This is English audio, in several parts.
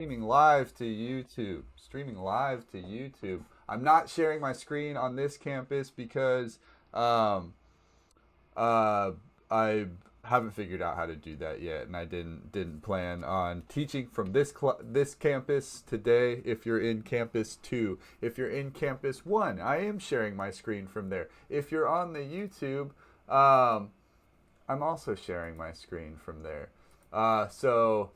Streaming live to YouTube. Streaming live to YouTube. I'm not sharing my screen on this campus because um, uh, I haven't figured out how to do that yet, and I didn't plan on teaching from this campus today. If you're in campus 2, if you're in campus 1, I am sharing my screen from there. If you're on the YouTube, I'm also sharing my screen from there. So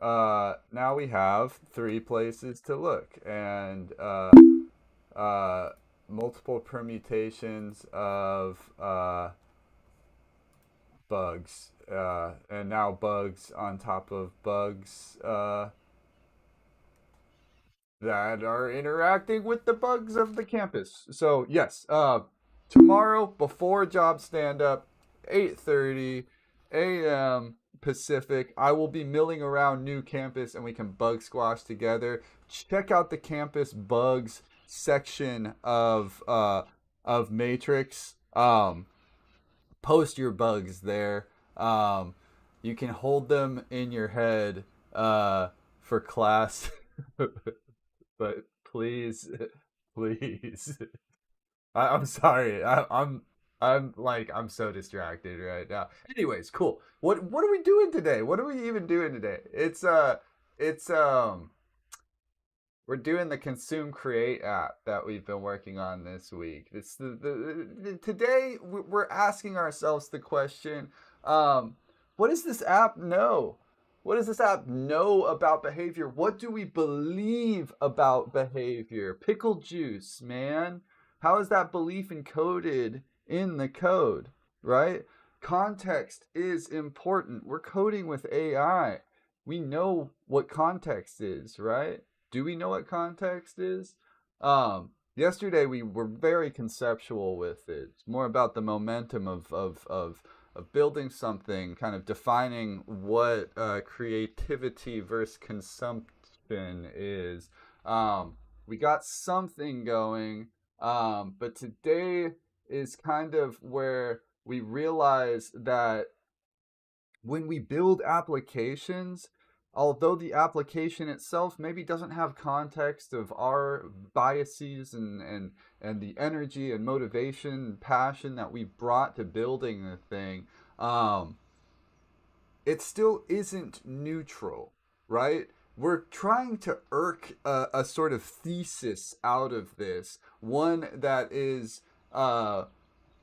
now we have 3 places to look, and uh, multiple permutations of bugs, and now bugs on top of bugs that are interacting with the bugs of the campus. So yes, tomorrow before job stand up, 8:30 a.m. Pacific, I will be milling around new campus and we can bug squash together. Check out the campus bugs section of Matrix. Post your bugs there. You can hold them in your head for class, but please, please. I'm sorry. I'm so distracted right now. Anyways, cool. What are we doing today? What are we even doing today? It's we're doing the Consume Create app that we've been working on this week. It's today we're asking ourselves the question, um, what does this app know? What does this app know about behavior? What do we believe about behavior? Pickle juice, man. How is that belief encoded in the code, right? Context is important. We're coding with AI. We know what context is, right? Do we know what context is? Yesterday we were very conceptual with it. It's more about the momentum of building something, kind of defining what creativity versus consumption is. We got something going, but today is kind of where we realize that when we build applications, although the application itself maybe doesn't have context of our biases and the energy and motivation and passion that we brought to building the thing, um, it still isn't neutral, right? We're trying to irk a sort of thesis out of this, one that is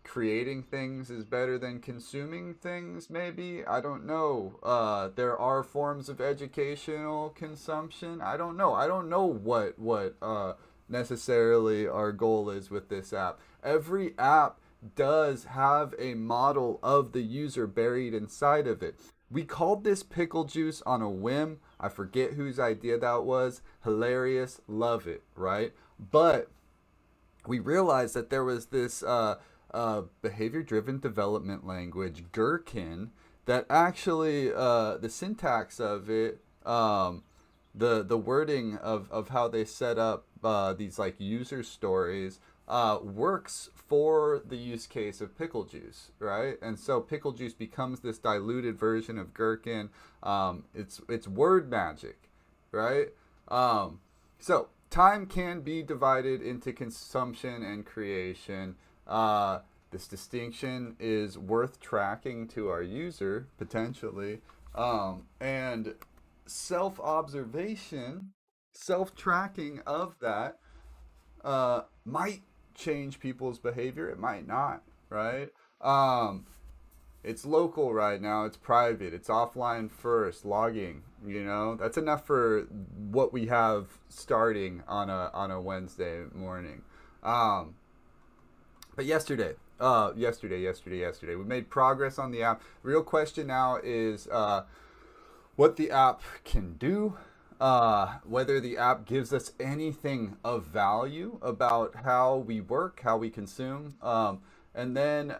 creating things is better than consuming things, maybe. I don't know. There are forms of educational consumption. I don't know what necessarily our goal is with this app. Every app does have a model of the user buried inside of it. We called this Pickle Juice on a whim. I forget whose idea that was. Hilarious, love it, right? But we realized that there was this behavior driven development language, Gherkin, that actually, the syntax of it, the wording of how they set up these like user stories works for the use case of pickle juice, right? And so pickle juice becomes this diluted version of Gherkin. It's word magic, right? So time can be divided into consumption and creation. This distinction is worth tracking to our user potentially, and self-observation, self-tracking of that might change people's behavior. It might not, right? It's local right now. It's private. It's offline first. Logging. That's enough for what we have starting on a Wednesday morning. Um, but yesterday, we made progress on the app. Real question now is what the app can do, whether the app gives us anything of value about how we work, how we consume, and then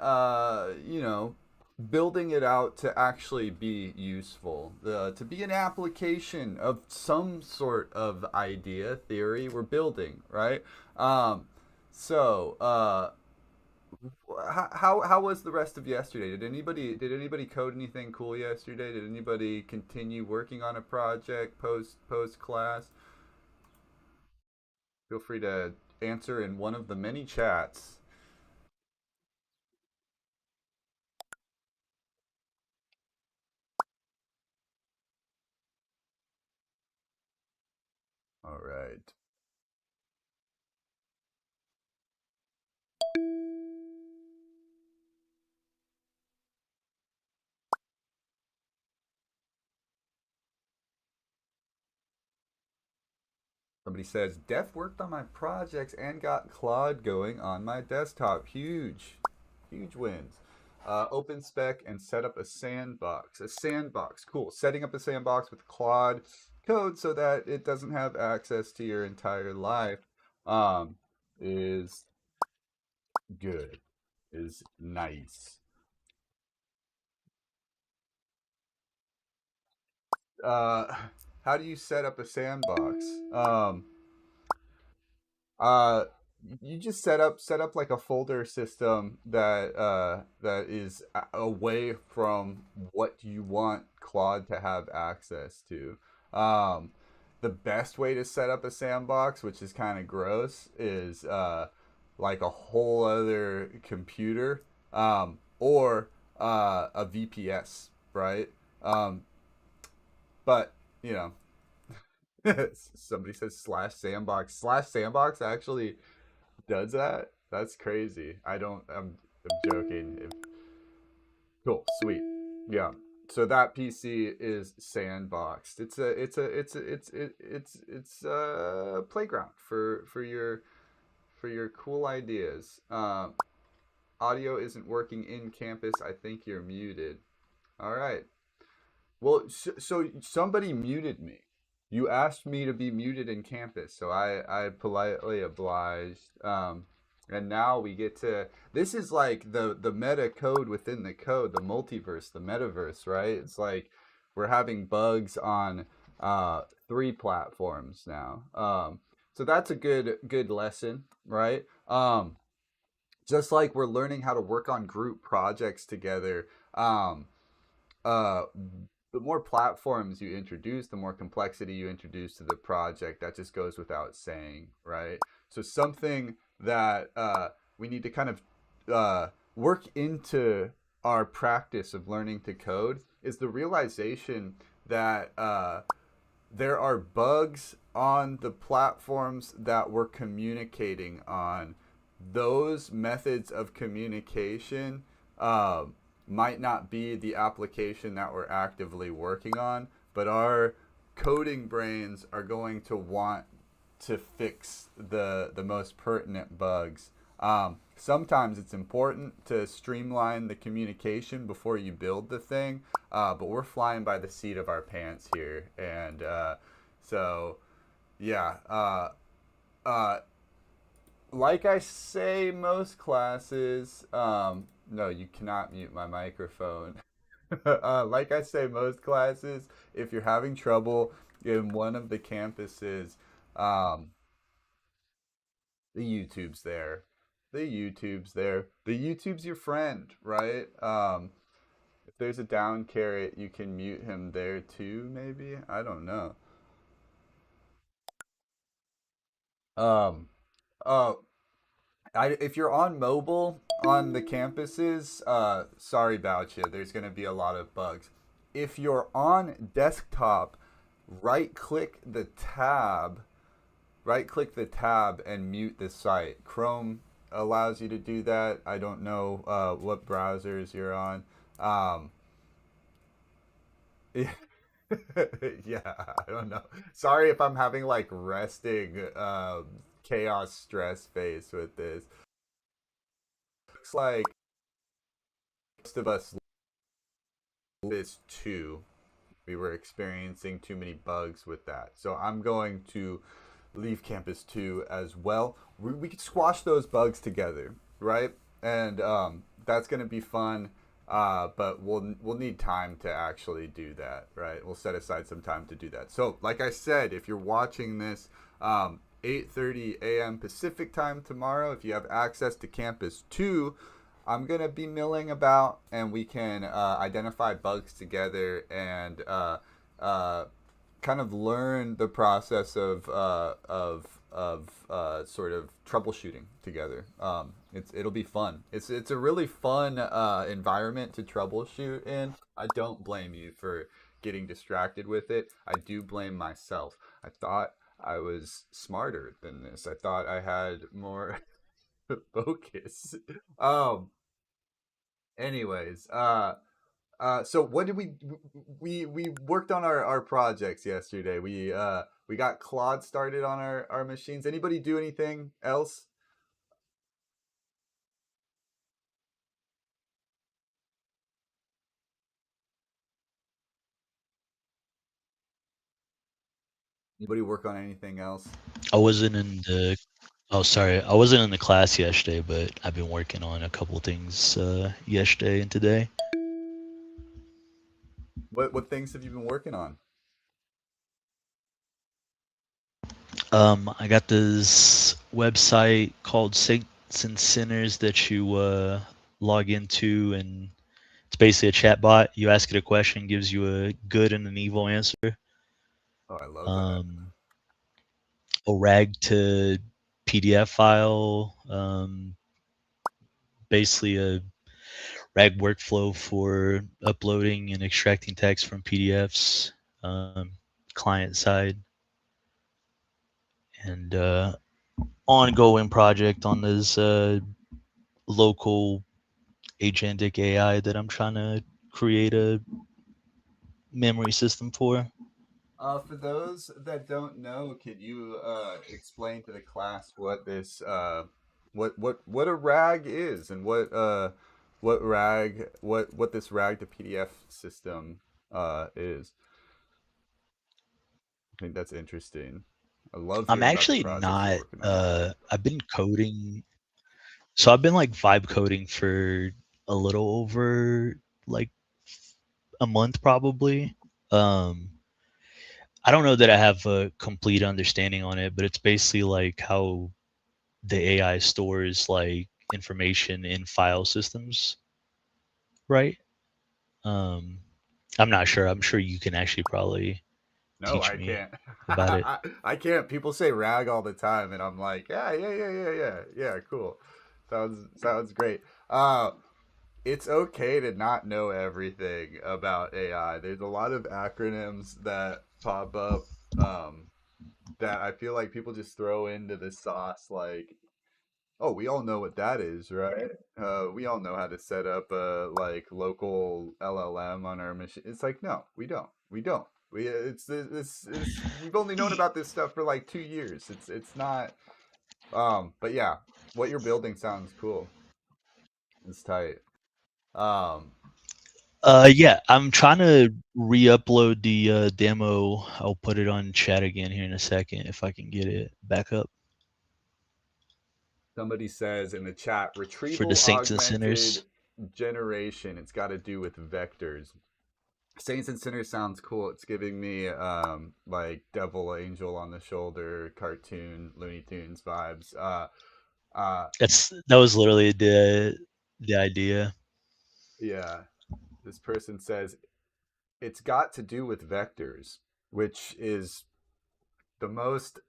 building it out to actually be useful, to be an application of some sort of idea, theory we're building, right? So How was the rest of yesterday? Did anybody code anything cool yesterday? Did anybody continue working on a project post class? Feel free to answer in one of the many chats. All right. Somebody says, Def worked on my projects and got Claude going on my desktop. Huge, huge wins. Open spec and set up a sandbox. A sandbox, cool. Setting up a sandbox with Claude code so that it doesn't have access to your entire life um, is good, is nice. Uh, how do you set up a sandbox? Uh, you just set up like a folder system that is away from what you want Claude to have access to. The best way to set up a sandbox, which is kind of gross, is like a whole other computer or a VPS, right? Um, but you know, somebody says slash sandbox. Slash sandbox actually does that? That's crazy. I'm joking. Cool, sweet. Yeah. So that PC is sandboxed. It's a playground for your cool ideas. Audio isn't working in campus. I think you're muted. All right. Well, so somebody muted me. You asked me to be muted in campus, so I politely obliged. And now we get to this is like the meta code within the code, the multiverse, the metaverse, right? It's like we're having bugs on three platforms now. So that's a good lesson, right? Just like we're learning how to work on group projects together. Uh, the more platforms you introduce, the more complexity you introduce to the project. That just goes without saying, right? So something that we need to kind of work into our practice of learning to code is the realization that there are bugs on the platforms that we're communicating on. Those methods of communication uh, might not be the application that we're actively working on, but our coding brains are going to want to fix the most pertinent bugs. Sometimes it's important to streamline the communication before you build the thing, but we're flying by the seat of our pants here, and so yeah. Uh, like I say, most classes. No, you cannot mute my microphone. Like I say, most classes, if you're having trouble in one of the campuses, um, the YouTube's there. The YouTube's there. The YouTube's your friend, right? If there's a down carrot, you can mute him there too, maybe? I don't know. Um, uh, if you're on mobile on the campuses, sorry about you. There's going to be a lot of bugs. If you're on desktop, right click the tab, right click the tab and mute the site. Chrome allows you to do that. I don't know what browsers you're on. Um, yeah, I don't know. Sorry if I'm having like resting chaos stress face with this. Looks like most of us this too. We were experiencing too many bugs with that. So I'm going to leave campus 2 as well. We could squash those bugs together, right? And that's going to be fun. But we'll need time to actually do that, right? We'll set aside some time to do that. So, like I said, if you're watching this, 8:30 a.m. Pacific time tomorrow. If you have access to Campus 2, I'm going to be milling about and we can identify bugs together and uh, kind of learn the process of sort of troubleshooting together. It'll be fun. It's a really fun environment to troubleshoot in. I don't blame you for getting distracted with it. I do blame myself. I thought I was smarter than this. I thought I had more focus. Um. Anyways, so what did we worked on our projects yesterday. We got Claude started on our machines. Anybody do anything else? Anybody work on anything else? I wasn't in the Oh, sorry. I wasn't in the class yesterday, but I've been working on a couple things yesterday and today. What things have you been working on? I got this website called Saints and Sinners that you log into, and it's basically a chat bot. You ask it a question, gives you a good and an evil answer. Oh, I love that. Um, a rag to PDF file, basically a rag workflow for uploading and extracting text from PDFs, client side, and ongoing project on this local agentic AI that I'm trying to create a memory system for. For those that don't know, could you explain to the class what this what a rag is and what this rag to PDF system is? I think that's interesting. I love I'm hearing about the actually projects you're not. working on. I've been coding, so I've been like vibe coding for a little over like a month probably. Um, I don't know that I have a complete understanding on it, but it's basically like how the AI stores like information in file systems, right? Um, I'm not sure. I'm sure you can actually probably No, teach I me can't. about it. I can't. People say rag all the time, and I'm like, yeah. Cool. Sounds great. It's okay to not know everything about AI. There's a lot of acronyms that pop up that I feel like people just throw into the sauce. Like, oh, we all know what that is, right? We all know how to set up a like local LLM on our machine. It's like, no, we don't. We don't. It's we've only known Y- about this stuff for like 2 years. It's not. But yeah, what you're building sounds cool. It's tight. Um, yeah, I'm trying to re-upload the demo. I'll put it on chat again here in a second if I can get it back up Somebody says in the chat, for the retrieval Saints and augmented Sinners. generation. It's got to do with vectors. Saints and Sinners sounds cool. It's giving me like Devil Angel on the shoulder cartoon Looney Tunes vibes. Uh That was literally the idea. yeah. This person says it's got to do with vectors, which is the most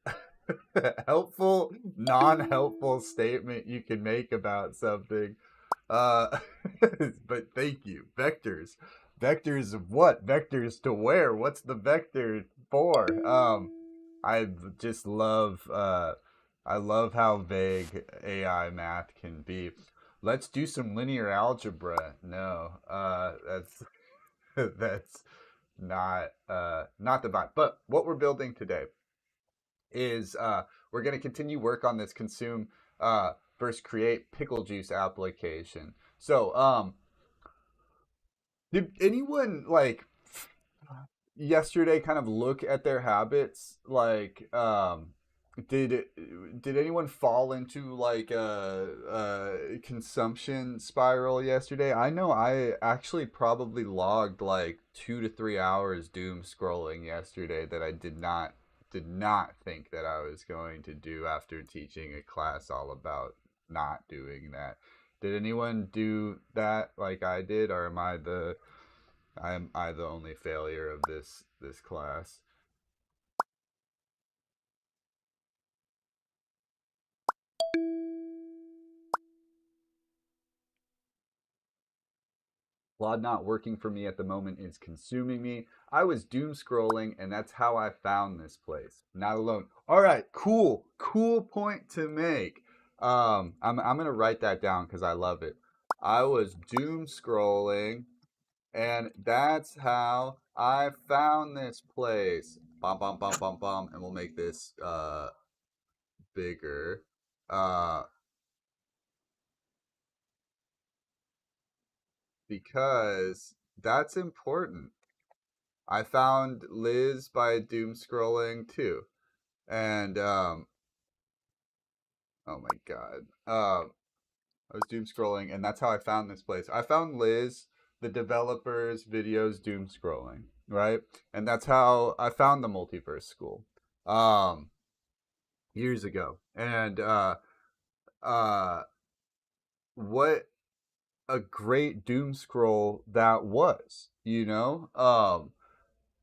helpful, non-helpful statement you can make about something. Uh, but thank you. Vectors. Vectors of what? Vectors to where? What's the vector for? I just love I love how vague AI math can be. Let's do some linear algebra. No, that's that's not the vibe. But what we're building today is we're going to continue work on this consume versus create pickle juice application. So, did anyone like yesterday kind of look at their habits? Like, did did anyone fall into like a consumption spiral yesterday? I know I actually probably logged like 2 to 3 hours doom scrolling yesterday that I did not did not think that I was going to do after teaching a class all about not doing that. Did anyone do that like I did, or am I the only failure of this class? Claude not working for me at the moment is consuming me. I was doom scrolling, and that's how I found this place. Not alone. All right, cool point to make. I'm gonna write that down because I love it. I was doom scrolling, and that's how I found this place. Bum, and we'll make this bigger. Uh, because that's important. I found Liz by doom scrolling too, and oh my god, I was doom scrolling, and that's how I found this place. I found Liz, the developer's videos doom scrolling, right, and that's how I found the multiverse school, um, years ago, and uh, what a great doom scroll that was, you know,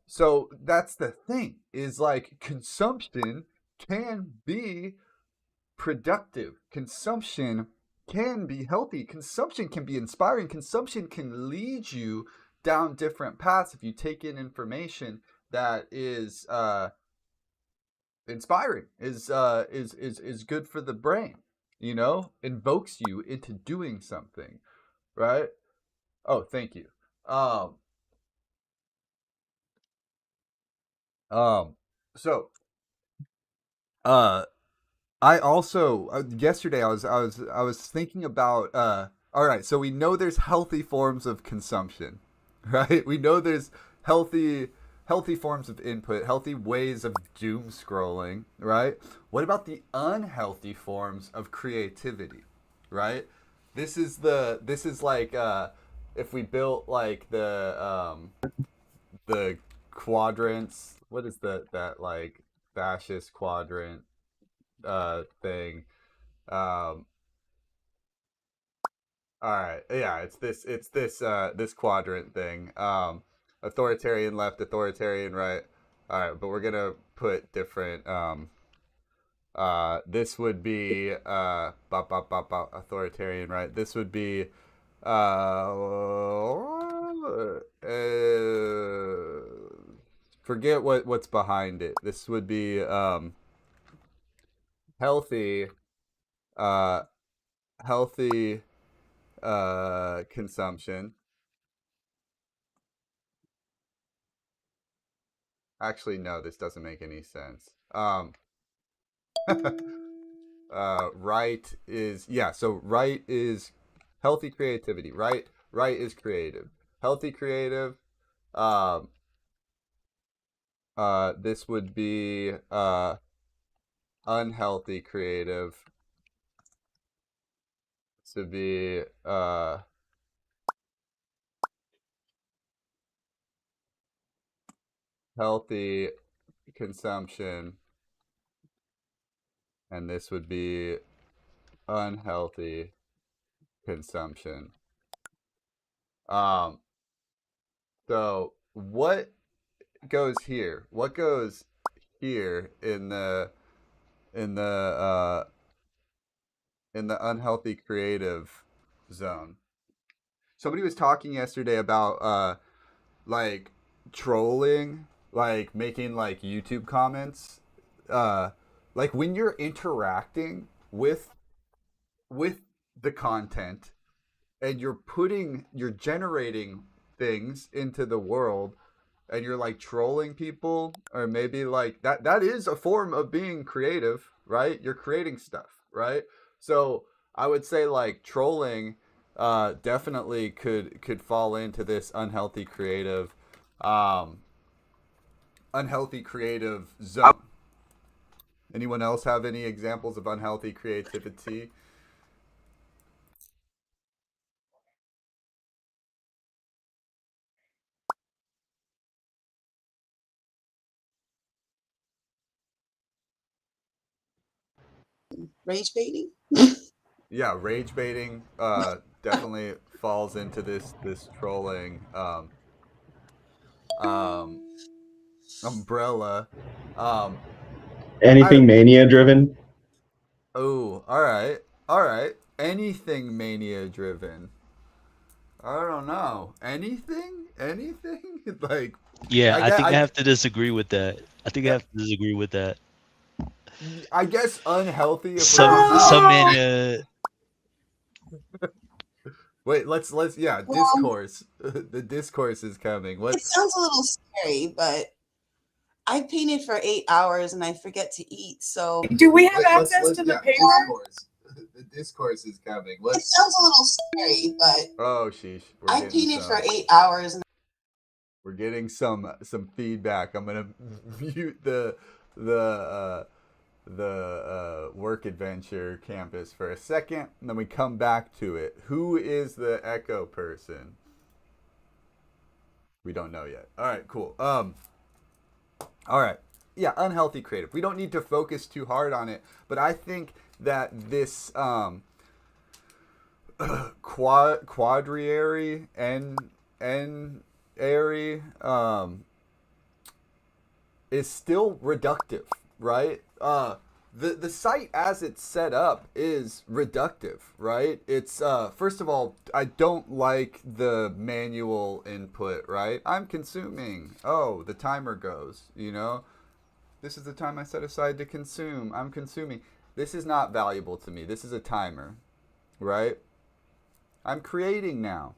so that's the thing is like consumption can be productive. Consumption can be healthy. Consumption can be inspiring. Consumption can lead you down different paths if you take in information that is inspiring, is good for the brain. You know, invokes you into doing something, right? Oh, thank you. Um, um, so, uh, I also yesterday I was thinking about all right, so we know there's healthy forms of consumption, right? We know there's healthy forms of input, healthy ways of doom scrolling, right? What about the unhealthy forms of creativity, right? This is like if we built like the quadrants, what is that like fascist quadrant thing. Um, all right, yeah, this quadrant thing. Authoritarian left, authoritarian right. All right, but we're gonna put different. This would be authoritarian right. This would be forget what's behind it. This would be healthy uh healthy consumption. Actually, no, this doesn't make any sense. Right is yeah. So right is healthy creativity. Right is creative. Healthy creative. Um. This would be unhealthy creative to be healthy consumption, and this would be unhealthy consumption. Um. So what goes here? What goes here in the in the unhealthy creative zone? Somebody was talking yesterday about like trolling, like making like YouTube comments, uh like when you're interacting with the content and you're generating things into the world and you're like trolling people or maybe like that is a form of being creative, right? You're creating stuff, right? So I would say like trolling definitely could fall into this um unhealthy creative zone. Anyone else have any examples of unhealthy creativity? Rage baiting? Yeah, rage baiting definitely falls into this trolling um umbrella. Um I Anything mania driven? Oh, all right. All right. Anything mania driven. I don't know. Anything? Anything? Like Yeah, I I guess think I have to disagree with that. I think I have to disagree with that. I guess unhealthy if we're Some using Oh, mania. Wait, let's yeah, well, discourse. The discourse is coming. it What's sounds a little scary, but I painted for 8 hours and I forget to eat. So Do we have Wait, access let's to the yeah, paper? discourse. The discourse is coming. it What's sounds a little scary, but Oh, sheesh. I painted for 8 hours and We're getting some feedback. I'm gonna mute the work adventure campus for a second, and then we come back to it. Who is the echo person? We don't know yet. All right, cool. All right. Yeah, unhealthy creative. We don't need to focus too hard on it, but I think that this quadriary and airy is still reductive, right? The site as it's set up is reductive, right? It's first of all, I don't like the manual input, right? I'm consuming. Oh, the timer goes, you know? This is the time I set aside to consume. I'm consuming. This is not valuable to me. This is a timer, right? I'm creating now.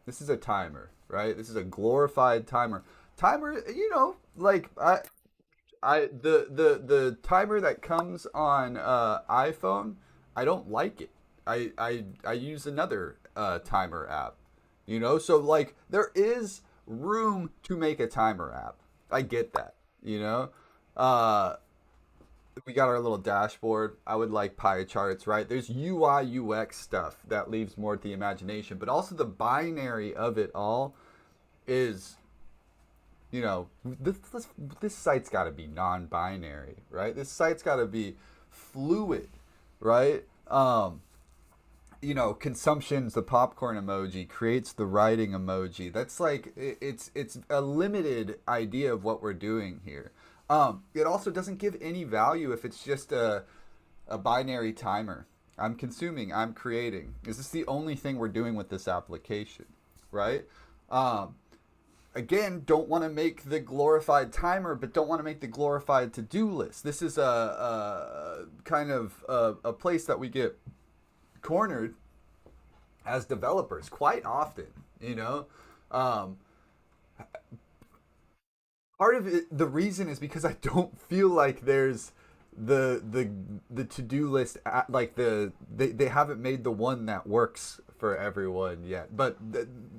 This is a timer, right? This is a glorified timer. Timer, you know, like the timer that comes on iPhone, I don't like it. I use another timer app. You know, so like there is room to make a timer app. I get that. You know, uh, we got our little dashboard. I would like pie charts, right? There's UI UX stuff that leaves more to the imagination, but also the binary of it all is, you know, this site's got to be non-binary, right? This site's got to be fluid, right? You know, consumption's the popcorn emoji, creates the writing emoji. That's like it's a limited idea of what we're doing here. It also doesn't give any value if it's just a binary timer. I'm consuming, I'm creating. Is this the only thing we're doing with this application, right? Um, Again, don't want to make the glorified timer, but don't want to make the glorified to-do list. This is a kind of a place that we get cornered as developers quite often. You know, um, part of it, the reason is because I don't feel like there's the to-do list like they haven't made the one that works for everyone yet. But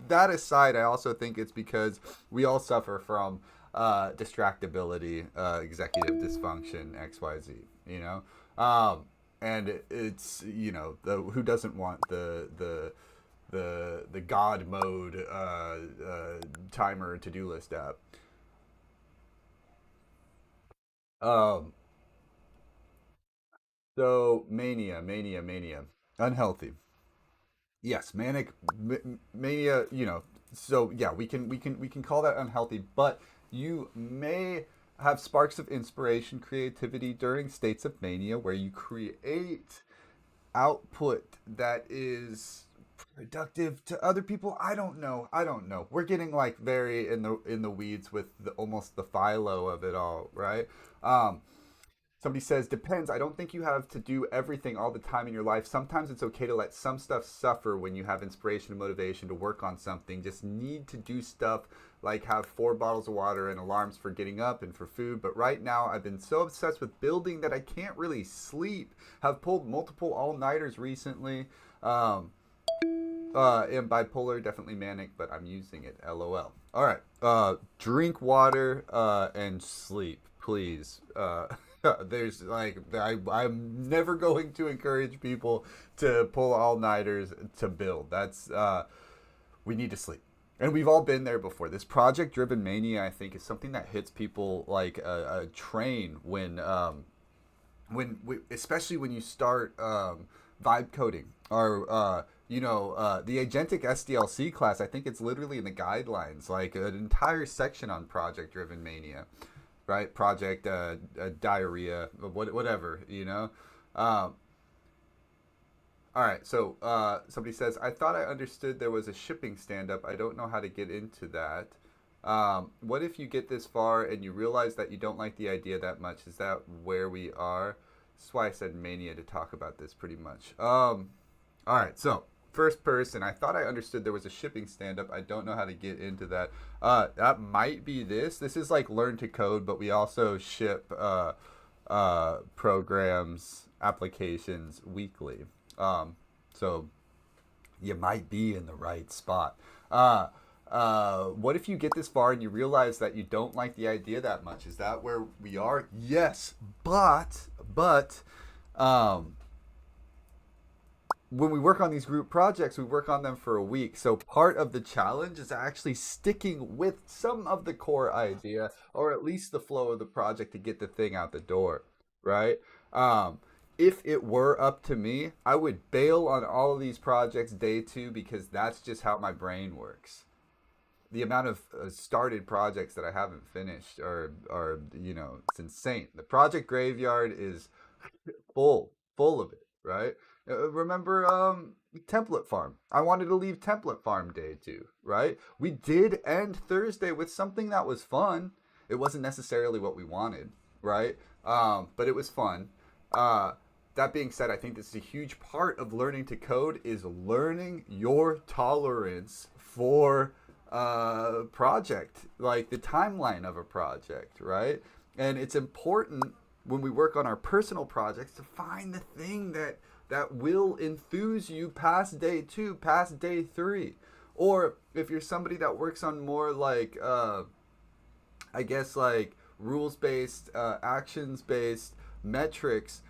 that aside, I also think it's because we all suffer from distractibility, executive dysfunction, XYZ, you know. And it's, you know, who doesn't want the god mode timer to-do list app. um So mania, unhealthy. Yes, manic mania. You know, so yeah, we can call that unhealthy, but you may have sparks of inspiration, creativity during states of mania where you create output that is productive to other people. I don't know. I don't know. We're getting like very in the weeds with almost the philo of it all, right? Um, Somebody says, depends. I don't think you have to do everything all the time in your life. Sometimes it's okay to let some stuff suffer when you have inspiration and motivation to work on something. Just need to do stuff like have 4 bottles of water and alarms for getting up and for food. But right now, I've been so obsessed with building that I can't really sleep. Have pulled multiple all-nighters recently. Am bipolar, definitely manic, but I'm using it. LOL. All right. Drink water and sleep, please. There's like I'm never going to encourage people to pull all nighters to build. That's we need to sleep, and we've all been there before. This project driven mania, I think, is something that hits people like a train when especially when you start vibe coding or the agentic SDLC class. I think it's literally in the guidelines, like an entire section on project driven mania, right? Project diarrhea, whatever, Um, all right, so somebody says, I thought I understood there was a shipping stand up. I don't know how to get into that. What if you get this far and you realize that you don't like the idea that much? Is that where we are? That's why I said mania to talk about this pretty much. All right, so first person, I thought I understood there was a shipping stand up. I don't know how to get into that. That might be this. This is like Learn to Code, but we also ship programs, applications weekly. So you might be in the right spot. What if you get this far and you realize that you don't like the idea that much? Is that where we are? Yes, but um, when we work on these group projects, we work on them for a week. So part of the challenge is actually sticking with some of the core idea, or at least the flow of the project to get the thing out the door, right? Um, if it were up to me, I would bail on all of these projects day two because that's just how my brain works. The amount of started projects that I haven't finished are it's insane. The project graveyard is full of it, right? Remember Template Farm? I wanted to leave Template Farm day two, right? We did end Thursday with something that was fun. It wasn't necessarily what we wanted, right? But it was fun. Uh, that being said, I think this is a huge part of learning to code is learning your tolerance for project, like the timeline of a project, right? And it's important when we work on our personal projects to find the thing that will enthuse you past day two, past day three. Or if you're somebody that works on more like I guess like rules based, actions based metrics,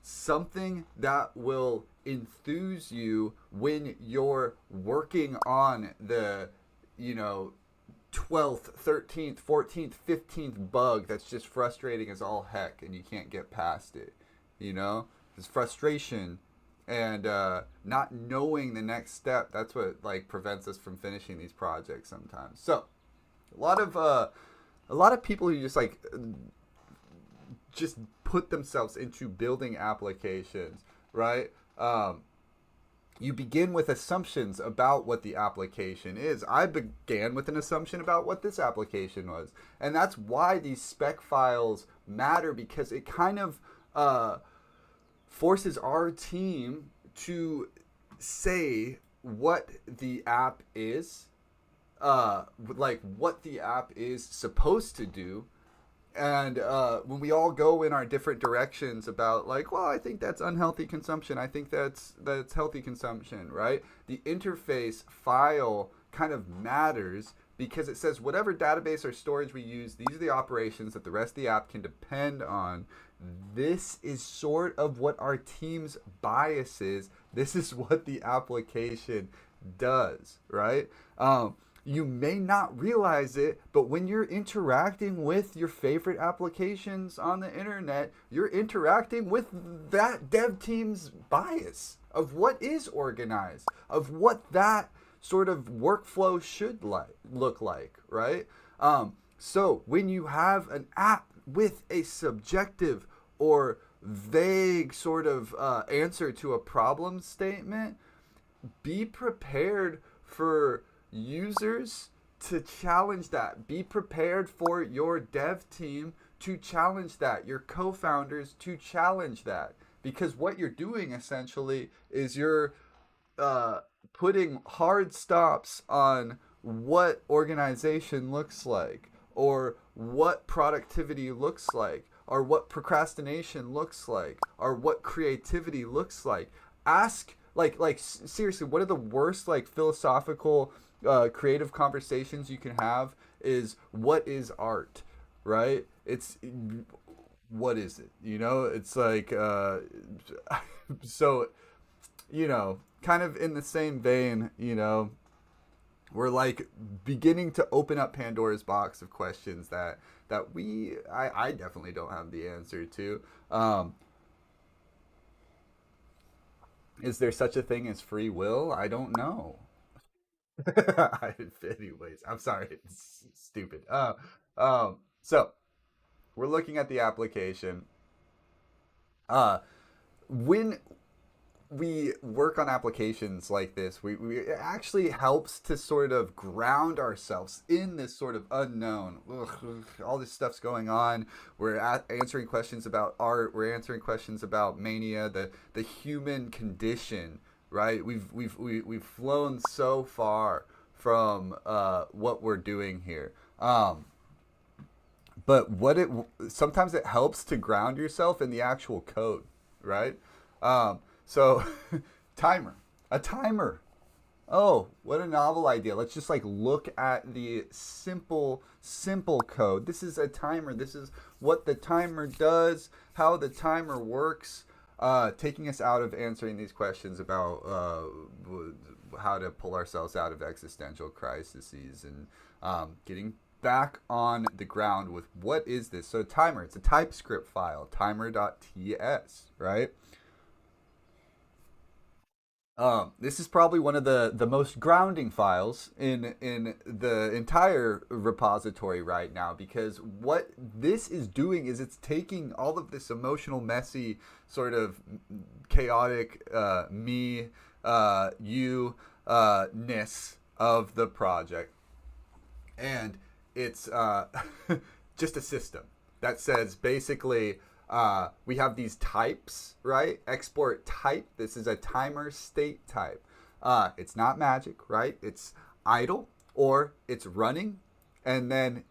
something that will enthuse you when you're working on the, you know, 12th, 13th, 14th, 15th bug that's just frustrating as all heck and you can't get past it. You know? It's frustration and not knowing the next step. That's what like prevents us from finishing these projects sometimes. So, a lot of people who just put themselves into building applications, right? You begin with assumptions about what the application is. I began with an assumption about what this application was. And that's why these spec files matter because it kind of forces our team to say what the app is, like what the app is supposed to do, and when we all go in our different directions about like, well, I think that's unhealthy consumption, I think that's healthy consumption, right? The interface file kind of matters because it says whatever database or storage we use, these are the operations that the rest of the app can depend on. This is sort of what our team's bias is. This is what the application does, right? You may not realize it, but when you're interacting with your favorite applications on the internet, you're interacting with that dev team's bias of what is organized, of what that sort of workflow should look like, right? So when you have an app with a subjective or vague sort of answer to a problem statement, be prepared for users to challenge that. Be prepared for your dev team to challenge that, your co-founders to challenge that. Because what you're doing essentially is you're uh, putting hard stops on what organization looks like, or what productivity looks like, or what procrastination looks like, or what creativity looks like. Ask seriously, what are the worst like philosophical creative conversations you can have is what is art, right? It's what is it, it's like so kind of in the same vein, we're like beginning to open up Pandora's box of questions that I definitely don't have the answer to. Um, is there such a thing as free will? I don't know. Anyways, I'm sorry, it's stupid. So we're looking at the application. Uh, when we work on applications like this, it actually helps to sort of ground ourselves in this sort of unknown. Ugh, all this stuff's going on. We're answering questions about art. We're answering questions about mania, the human condition. Right? We've flown so far from what we're doing here. But what it sometimes it helps to ground yourself in the actual code, right? So timer, a timer. Oh, what a novel idea. Let's just like look at the simple code. This is a timer. This is what the timer does, how the timer works, taking us out of answering these questions about how to pull ourselves out of existential crises and getting back on the ground with what is this? So timer, it's a TypeScript file, timer.ts, right? This is probably one of the most grounding files in the entire repository right now, because what this is doing is it's taking all of this emotional, messy, sort of chaotic me, you ness of the project, and it's just a system that says basically we have these types, right? Export type. This is a timer state type. It's not magic, right? It's idle or it's running, and then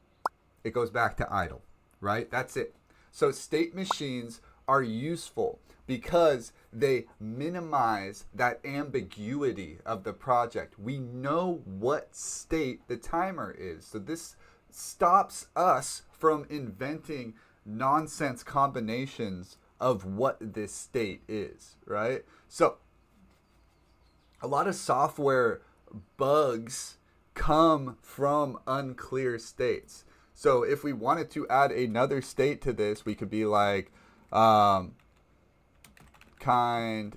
it goes back to idle, right? That's it. So state machines are useful because they minimize that ambiguity of the project. We know what state the timer is. So this stops us from inventing nonsense combinations of what this state is, right? So a lot of software bugs come from unclear states. So if we wanted to add another state to this, we could be like um, kind,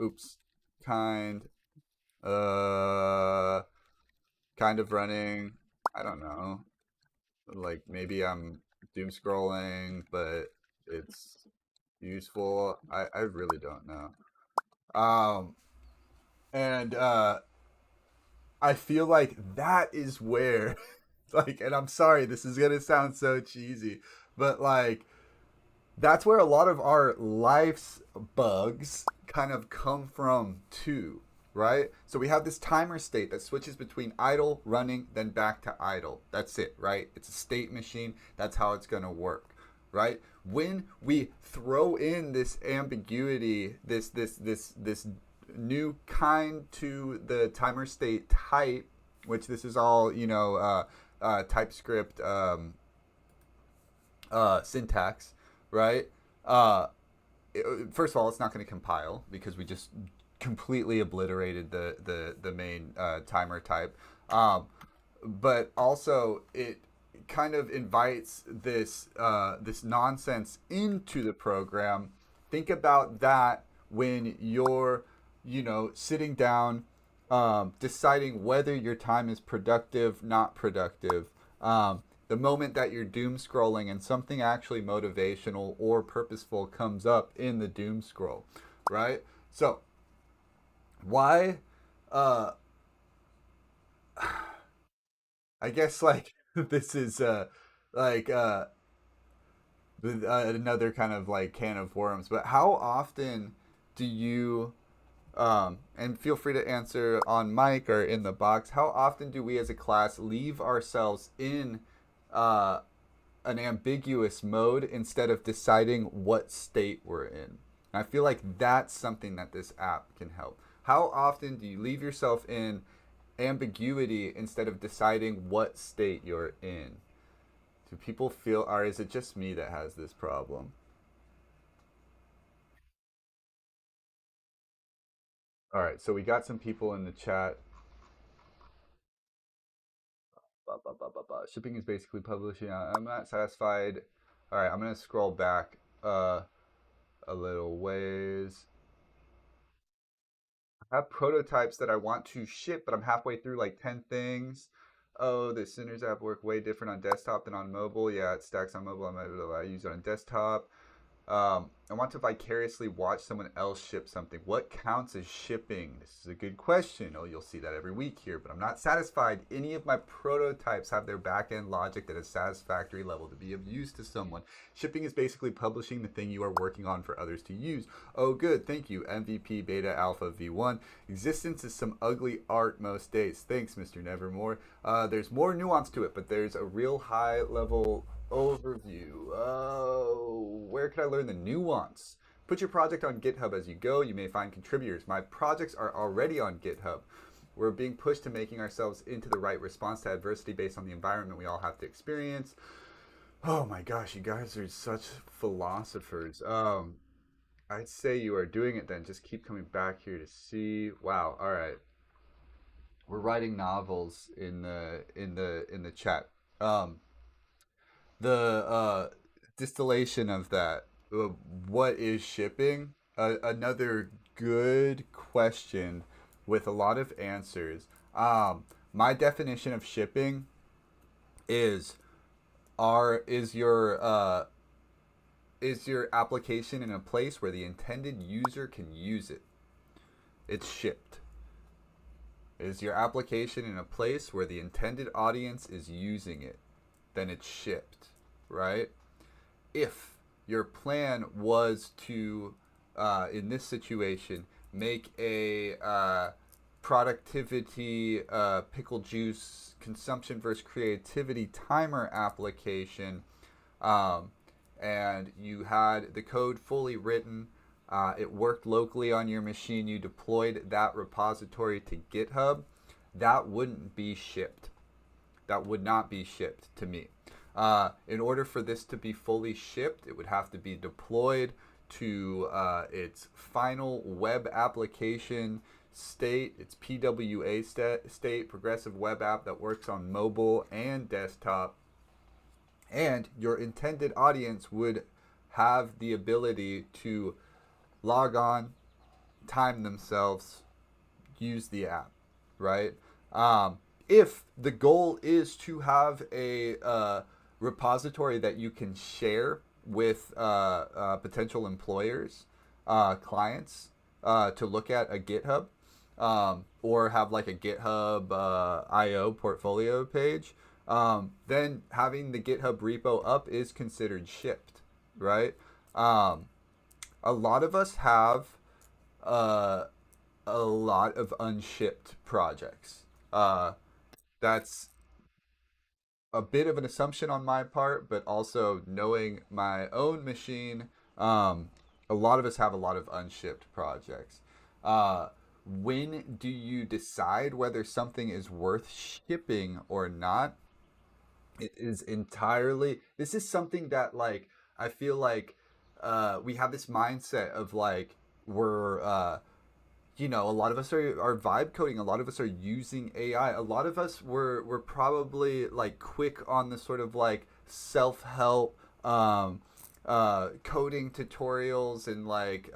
oops, kind, uh, kind of running. I don't know. Like maybe I'm doom scrolling, but it's useful. I really don't know. Um, and I feel like that is where, like, and I'm sorry, this is gonna sound so cheesy, but like, that's where a lot of our life's bugs kind of come from too, right? So we have this timer state that switches between idle, running, then back to idle. That's it, right? It's a state machine. That's how it's gonna work, right? When we throw in this ambiguity, this new kind to the timer state type, which this is all TypeScript syntax, right? Uh, First of all, it's not going to compile because we just completely obliterated the main timer type. But also, it kind of invites this nonsense into the program. Think about that when you're, sitting down, deciding whether your time is productive, not productive. The moment that you're doom scrolling and something actually motivational or purposeful comes up in the doom scroll, right? So why uh I guess like this is like another kind of like can of worms, but how often do you and feel free to answer on mic or in the box, how often do we as a class leave ourselves in uh an ambiguous mode instead of deciding what state we're in? And I feel like that's something that this app can help. How often do you leave yourself in ambiguity instead of deciding what state you're in? Do people feel, or is it just me that has this problem? All right, so we got some people in the chat. Shipping is basically publishing. I'm not satisfied. All right, I'm gonna scroll back a little ways. I have prototypes that I want to ship, but I'm halfway through like 10 things. Oh, the Sinners app work way different on desktop than on mobile. Yeah, it stacks on mobile. I use it on desktop. I want to vicariously watch someone else ship something. What counts as shipping? This is a good question. Oh, you'll see that every week here, but I'm not satisfied. Any of my prototypes have their back-end logic at a satisfactory level to be of use to someone. Shipping is basically publishing the thing you are working on for others to use. Oh, good. Thank you. MVP, Beta, Alpha, V1. Existence is some ugly art most days. Thanks, Mr. Nevermore. There's more nuance to it, but there's a real high level overview. Oh, where can I learn the nuance? Put your project on GitHub as you go. You may find contributors. My projects are already on GitHub. We're being pushed to making ourselves into the right response to adversity based on the environment we all have to experience. Oh my gosh, you guys are such philosophers. I'd say you are doing it then. Just keep coming back here to see. Wow. All right. We're writing novels in the chat. Um, the distillation of that. What is shipping? Another good question with a lot of answers. My definition of shipping is are is your application in a place where the intended user can use it? It's shipped. Is your application in a place where the intended audience is using it? Then it's shipped, right? If your plan was to, in this situation, make a productivity pickle juice consumption versus creativity timer application, and you had the code fully written, it worked locally on your machine, you deployed that repository to GitHub, that wouldn't be shipped. That would not be shipped to me. In order for this to be fully shipped, it would have to be deployed to its final web application state, its PWA state, progressive web app that works on mobile and desktop. And your intended audience would have the ability to log on, time themselves, use the app, right? If the goal is to have a repository that you can share with potential employers, clients, to look at a GitHub, or have like a GitHub IO portfolio page, then having the GitHub repo up is considered shipped, right? A lot of us have uh, a lot of unshipped projects. That's a bit of an assumption on my part, but also knowing my own machine, a lot of us have a lot of unshipped projects. When do you decide whether something is worth shipping or not? It is entirely. This is something that like I feel like we have this mindset of like we're a lot of us are vibe coding. A lot of us are using AI. A lot of us were probably like quick on the sort of like self help coding tutorials in like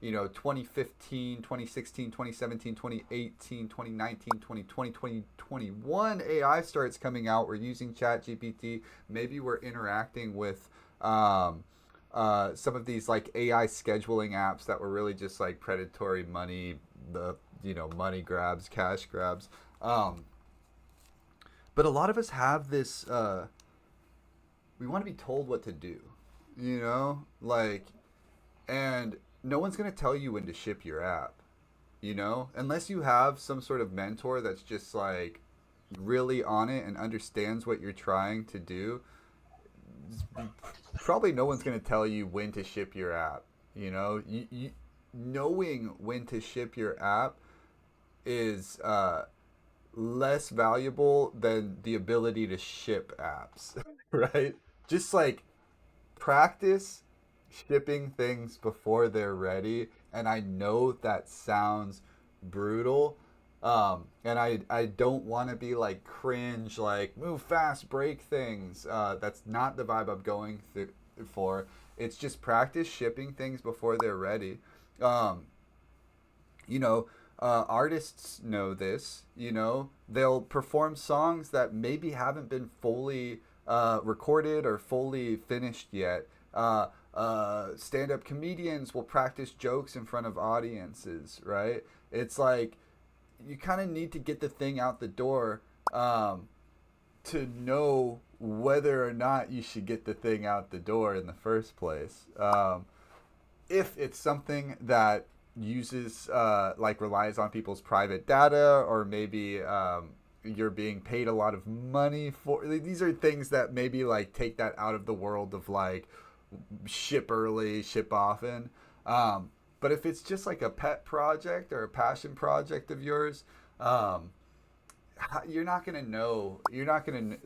2015, 2016, 2017, 2018, 2019, 2020, 2021. AI starts coming out. We're using Chat GPT. Maybe we're interacting with some of these like AI scheduling apps that were really just like predatory money, money grabs, cash grabs. But a lot of us have this. We want to be told what to do, like, and no one's gonna tell you when to ship your app, unless you have some sort of mentor that's just like really on it and understands what you're trying to do. Probably no one's going to tell you when to ship your app. Knowing when to ship your app is less valuable than the ability to ship apps, right? Just like practice shipping things before they're ready. And I know that sounds brutal, And I don't want to be like cringe, like move fast, break things. That's not the vibe I'm going for. It's just practice shipping things before they're ready. Um, you know, artists know this. They'll perform songs that maybe haven't been fully recorded or fully finished yet. Stand-up comedians will practice jokes in front of audiences, right? It's like you kind of need to get the thing out the door to know whether or not you should get the thing out the door in the first place. If it's something that uses like relies on people's private data, or maybe you're being paid a lot of money for, these are things that maybe like take that out of the world of like ship early, ship often. But if it's just like a pet project or a passion project of yours, um, you're not gonna know. You're not gonna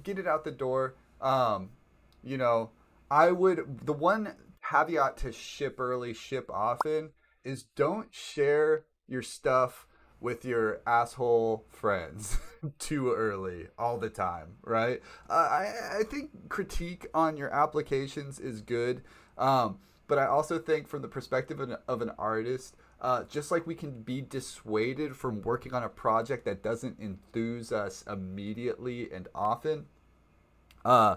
get it out the door. You know, I would. The one caveat to ship early, ship often is don't share your stuff with your asshole friends too early all the time, right? I think critique on your applications is good, but I also think from the perspective of an artist, just like we can be dissuaded from working on a project that doesn't enthuse us immediately and often, uh,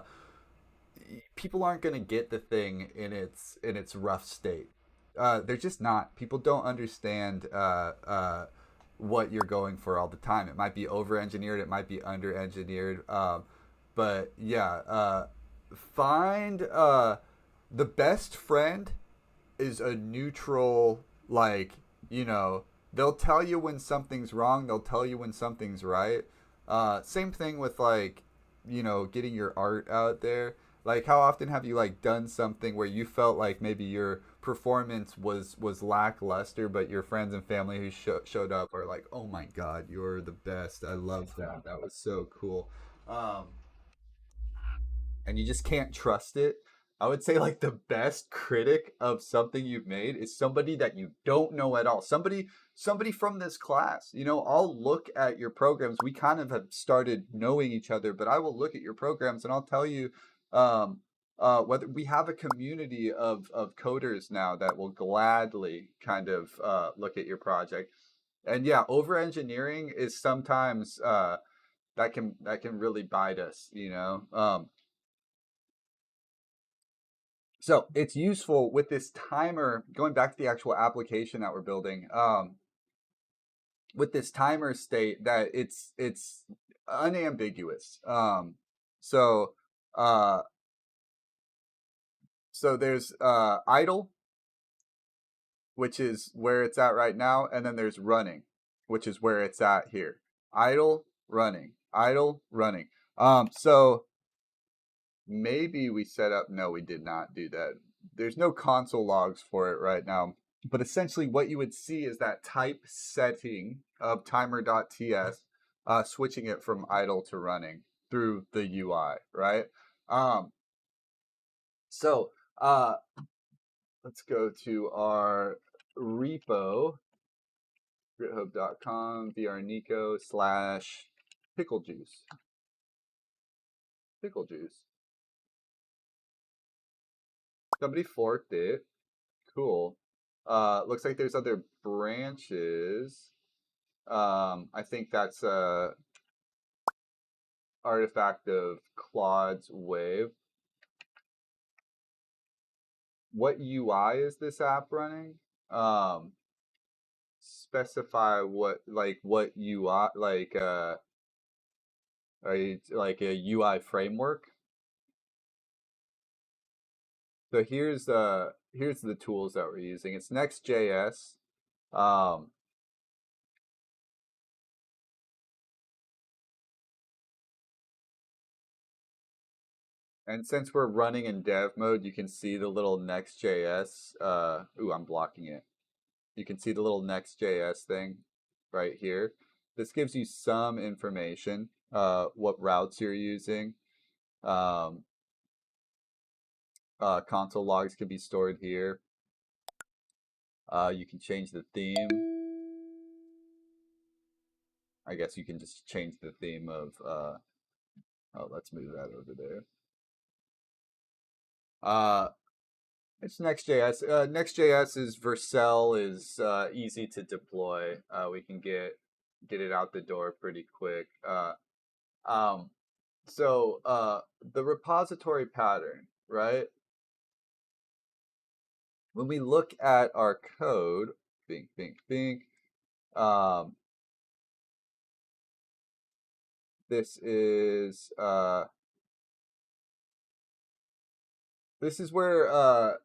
people aren't going to get the thing in its rough state. They're just not. People don't understand what you're going for all the time. It might be over engineered. It might be under engineered. But yeah, find the best friend is a neutral, like, they'll tell you when something's wrong, they'll tell you when something's right. Same thing with like, getting your art out there. Like, how often have you like done something where you felt like maybe your performance was lackluster, but your friends and family who showed up are like, oh my god, you're the best, I love that, that was so cool. um and you just can't trust it. I would say like the best critic of something you've made is somebody that you don't know at all. Somebody from this class. I'll look at your programs. We kind of have started knowing each other, but I will look at your programs and I'll tell you um whether we have a community of coders now that will gladly kind of look at your project. And yeah, over engineering is sometimes that can really bite us. So it's useful with this timer, going back to the actual application that we're building, with this timer state that it's unambiguous. So uh, so there's idle, which is where it's at right now, and then there's running, which is where it's at here. Idle, running, idle, running. So maybe we set up, no, we did not do that. There's no console logs for it right now. But essentially what you would see is that type setting of timer.ts, switching it from idle to running through the UI, right? Um, so let's go to our repo, github.com, vrnico slash pickle juice. Pickle juice. Somebody forked it. Cool. Looks like there's other branches. I think that's a artifact of Claude's wave. What UI is this app running? Specify what UI, are you like a UI framework? So here's the tools that we're using. It's Next.js. Um, And since we're running in dev mode, you can see the little Next.js. Ooh, I'm blocking it. You can see the little Next.js thing right here. This gives you some information, what routes you're using. Um, console logs can be stored here. You can change the theme. I guess you can just change the theme of oh, let's move that over there. It's Next.js. Next.js is Vercel is easy to deploy. We can get it out the door pretty quick. Um, the repository pattern, right? When we look at our code, bink, bink, bink, um, this is where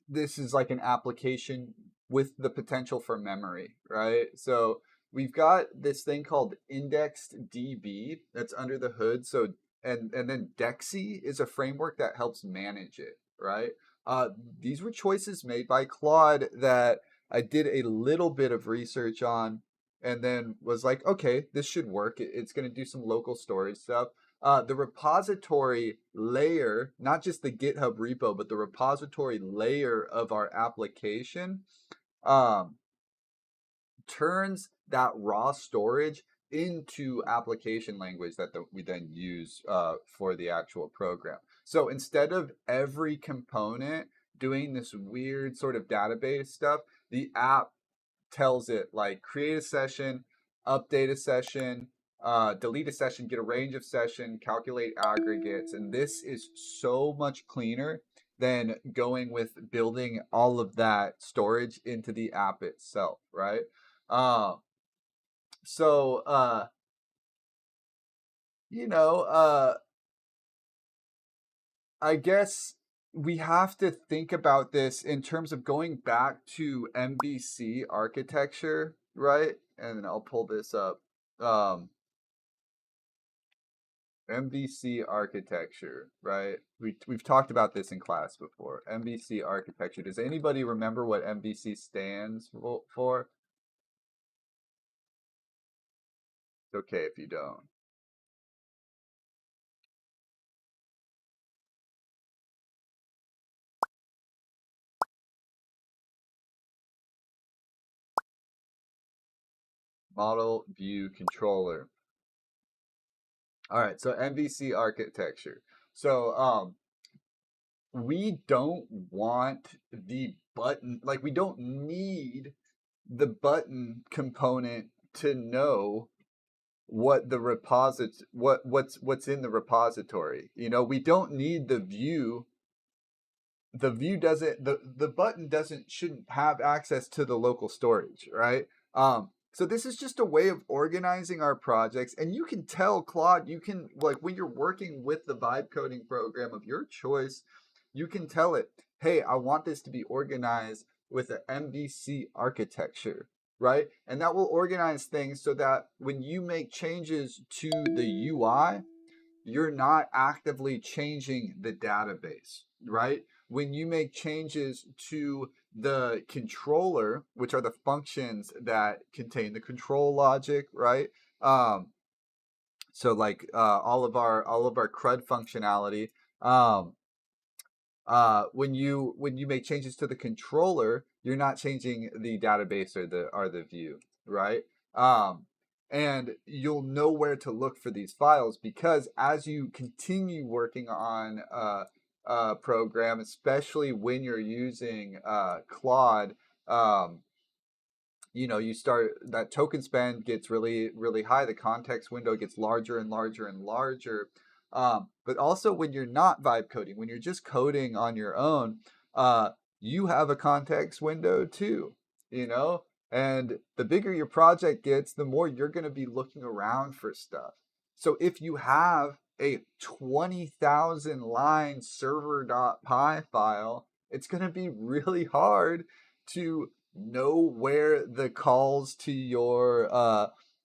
this is like an application with the potential for memory, right? So we've got this thing called indexed DB that's under the hood. So and then Dexy is a framework that helps manage it, right? Uh, these were choices made by Claude that I did a little bit of research on, and then was like, okay, this should work. It's going to do some local storage stuff. The repository layer, not just the GitHub repo, but the repository layer of our application, um, turns that raw storage into application language that we then use for the actual program. So instead of every component doing this weird sort of database stuff, the app tells it like create a session, update a session, delete a session, get a range of session, calculate aggregates, and this is so much cleaner than going with building all of that storage into the app itself, right? Uh, so you know, I guess we have to think about this in terms of going back to MVC architecture, right? And I'll pull this up. Um, MVC architecture, right? We've talked about this in class before. MVC architecture. Does anybody remember what MVC stands for? It's okay if you don't. Model View Controller. All right, so MVC architecture. So we don't want the button, like we don't need the button component to know what the what's in the repository. You know, we don't need the view doesn't the button doesn't shouldn't have access to the local storage, right? So this is just a way of organizing our projects, and you can tell Claude, you can like when you're working with the vibe coding program of your choice, you can tell it, hey, I want this to be organized with an MVC architecture, right? And that will organize things so that when you make changes to the UI, you're not actively changing the database, right? When you make changes to the controller, which are the functions that contain the control logic, right? So like all of our CRUD functionality, um, when you make changes to the controller, you're not changing the database or the view, right? Um, and you'll know where to look for these files because as you continue working on a program, especially when you're using Claude, um, you know, you start that token spend gets really high, the context window gets larger and larger and larger, but also when you're not vibe coding, when you're just coding on your own, uh, you have a context window too, you know, and the bigger your project gets, the more you're going to be looking around for stuff. So if you have a 20,000 line server.py file, it's going to be really hard to know where the calls to your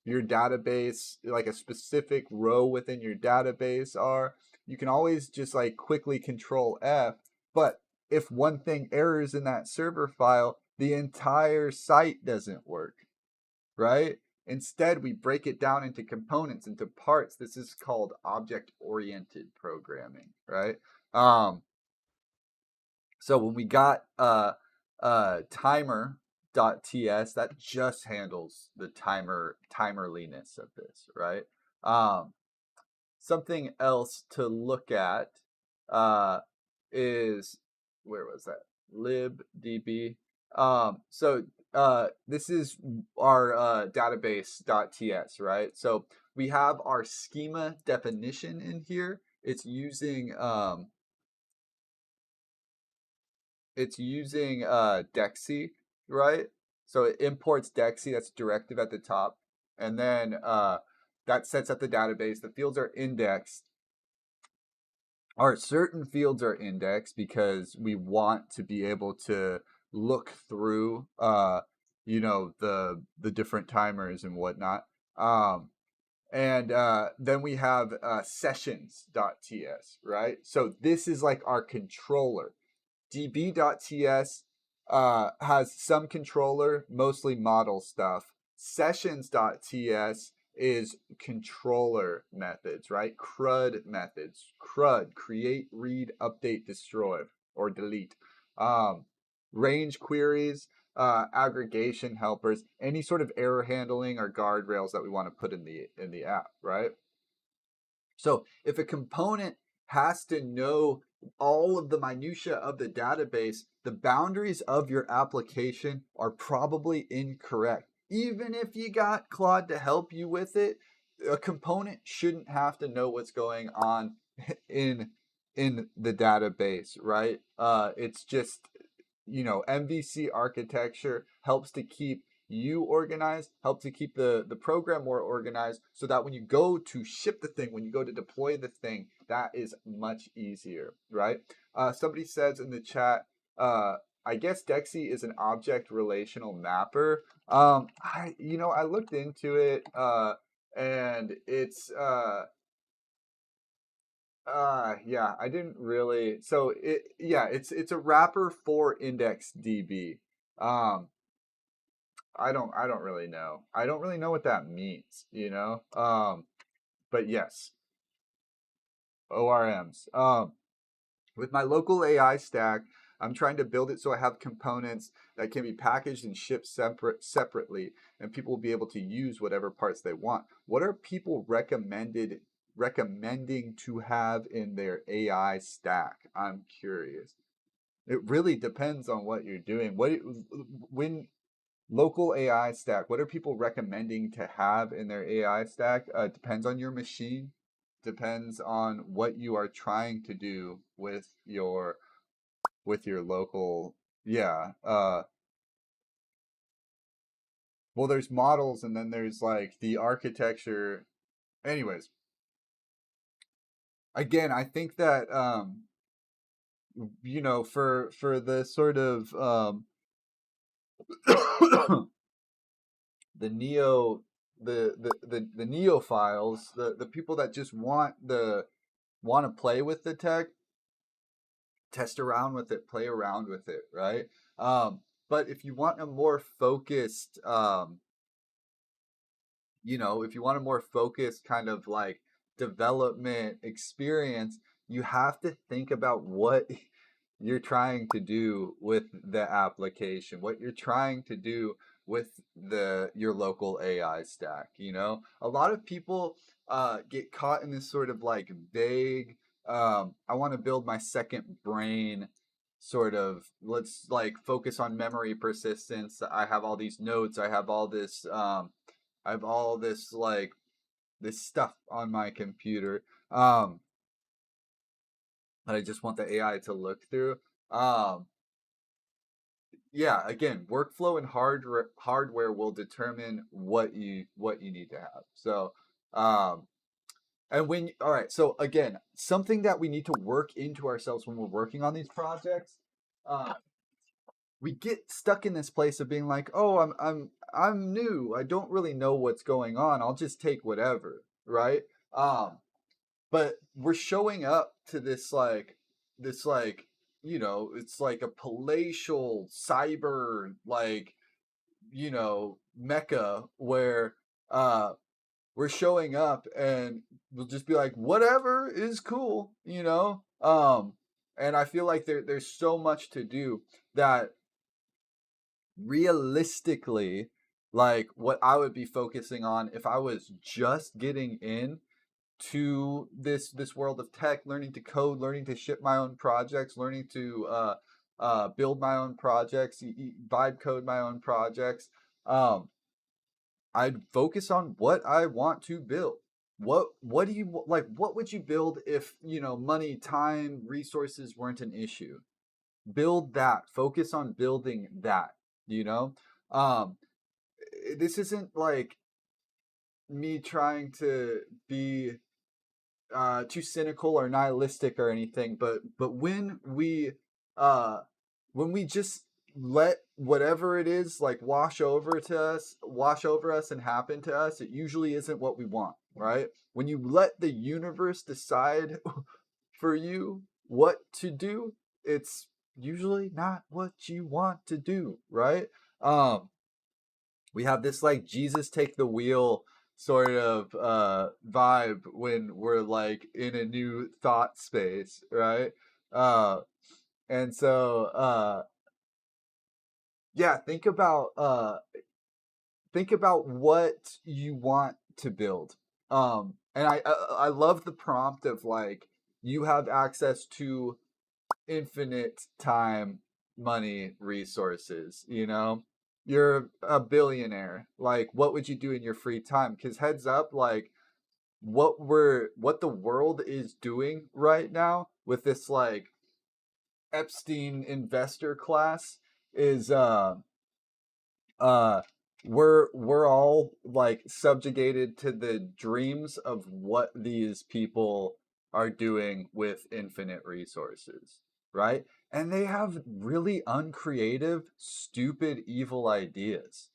database, like a specific row within your database are. You can always just like quickly control F, but if one thing errors in that server file, the entire site doesn't work, right? Instead, we break it down into components, into parts. This is called object-oriented programming, right? So when we got timer .ts that just handles the timerliness of this, right? Um, Something else to look at uh, is, where was that? libdb. This is our database.ts, right? So we have our schema definition in here. It's using Dexy, right? So it imports Dexy, that's directive at the top, and then that sets up the database. The fields are indexed, or certain fields are indexed because we want to be able to look through the different timers and whatnot. And then we have sessions.ts, right? So this is like our controller. db.ts has some controller, mostly model stuff. Sessions.ts is controller methods, right? CRUD methods. CRUD, create, read, update, destroy, or delete. Range queries, aggregation helpers, any sort of error handling or guardrails that we want to put in the app, right? So if a component has to know all of the minutia of the database, the boundaries of your application are probably incorrect. Even if you got Claude to help you with it, a component shouldn't have to know what's going on in the database, right? It's just, MVC architecture helps to keep you organized, help to keep the program more organized, so that when you go to ship the thing, when you go to deploy the thing, that is much easier, right? Somebody says in the chat, I guess Dexy is an object relational mapper. I looked into it, and it's yeah, I didn't really. So it's a wrapper for IndexedDB. Um, I don't really know. I don't really know what that means. But yes, ORMs. With my local AI stack, I'm trying to build it so I have components that can be packaged and shipped separately, and people will be able to use whatever parts they want. What are people recommending to have in their AI stack? I'm curious. It really depends on what you're doing. When local AI stack, what are people recommending to have in their AI stack? Depends on your machine, depends on what you are trying to do with your local. Yeah. Well, there's models, and then there's like the architecture. Anyways, again, I think that for the sort of the neo the neophiles, the people that just want to play with the tech, test around with it, play around with it, right? But if you want a more focused if you want a more focused kind of like development experience, you have to think about what you're trying to do with the application, what you're trying to do with your local AI stack. A lot of people get caught in this sort of like vague, I want to build my second brain sort of, let's like focus on memory persistence. I have all these notes, I have all this like this stuff on my computer that I just want the AI to look through. Um, yeah, again, workflow and hardware will determine what you need to have. So, and all right, so again, something that we need to work into ourselves when we're working on these projects. We get stuck in this place of being like, oh, I'm new. I don't really know what's going on. I'll just take whatever, right? But we're showing up to this it's like a palatial cyber mecca where we're showing up and we'll just be like, whatever is cool. And I feel like there's so much to do that realistically, like what I would be focusing on if I was just getting in to this world of tech, learning to code, learning to ship my own projects, learning to build my own projects, vibe code my own projects. Um, I'd focus on what I want to build. What do you like? What would you build if money, time, resources weren't an issue? Build that. Focus on building that. You know, um, this isn't like me trying to be too cynical or nihilistic or anything, but uh when we just let whatever it is like wash over us and happen to us, it usually isn't what we want, right? When you let the universe decide for you what to do, it's usually not what you want to do, right? We have this like Jesus take the wheel sort of vibe when we're like in a new thought space, right? Uh and so yeah, think about what you want to build. And I love the prompt of like you have access to infinite time, money, resources, You're a billionaire. Like what would you do in your free time? Cuz heads up, like what the world is doing right now with this like Epstein investor class is uh we're all like subjugated to the dreams of what these people are doing with infinite resources, right? And they have really uncreative, stupid, evil ideas,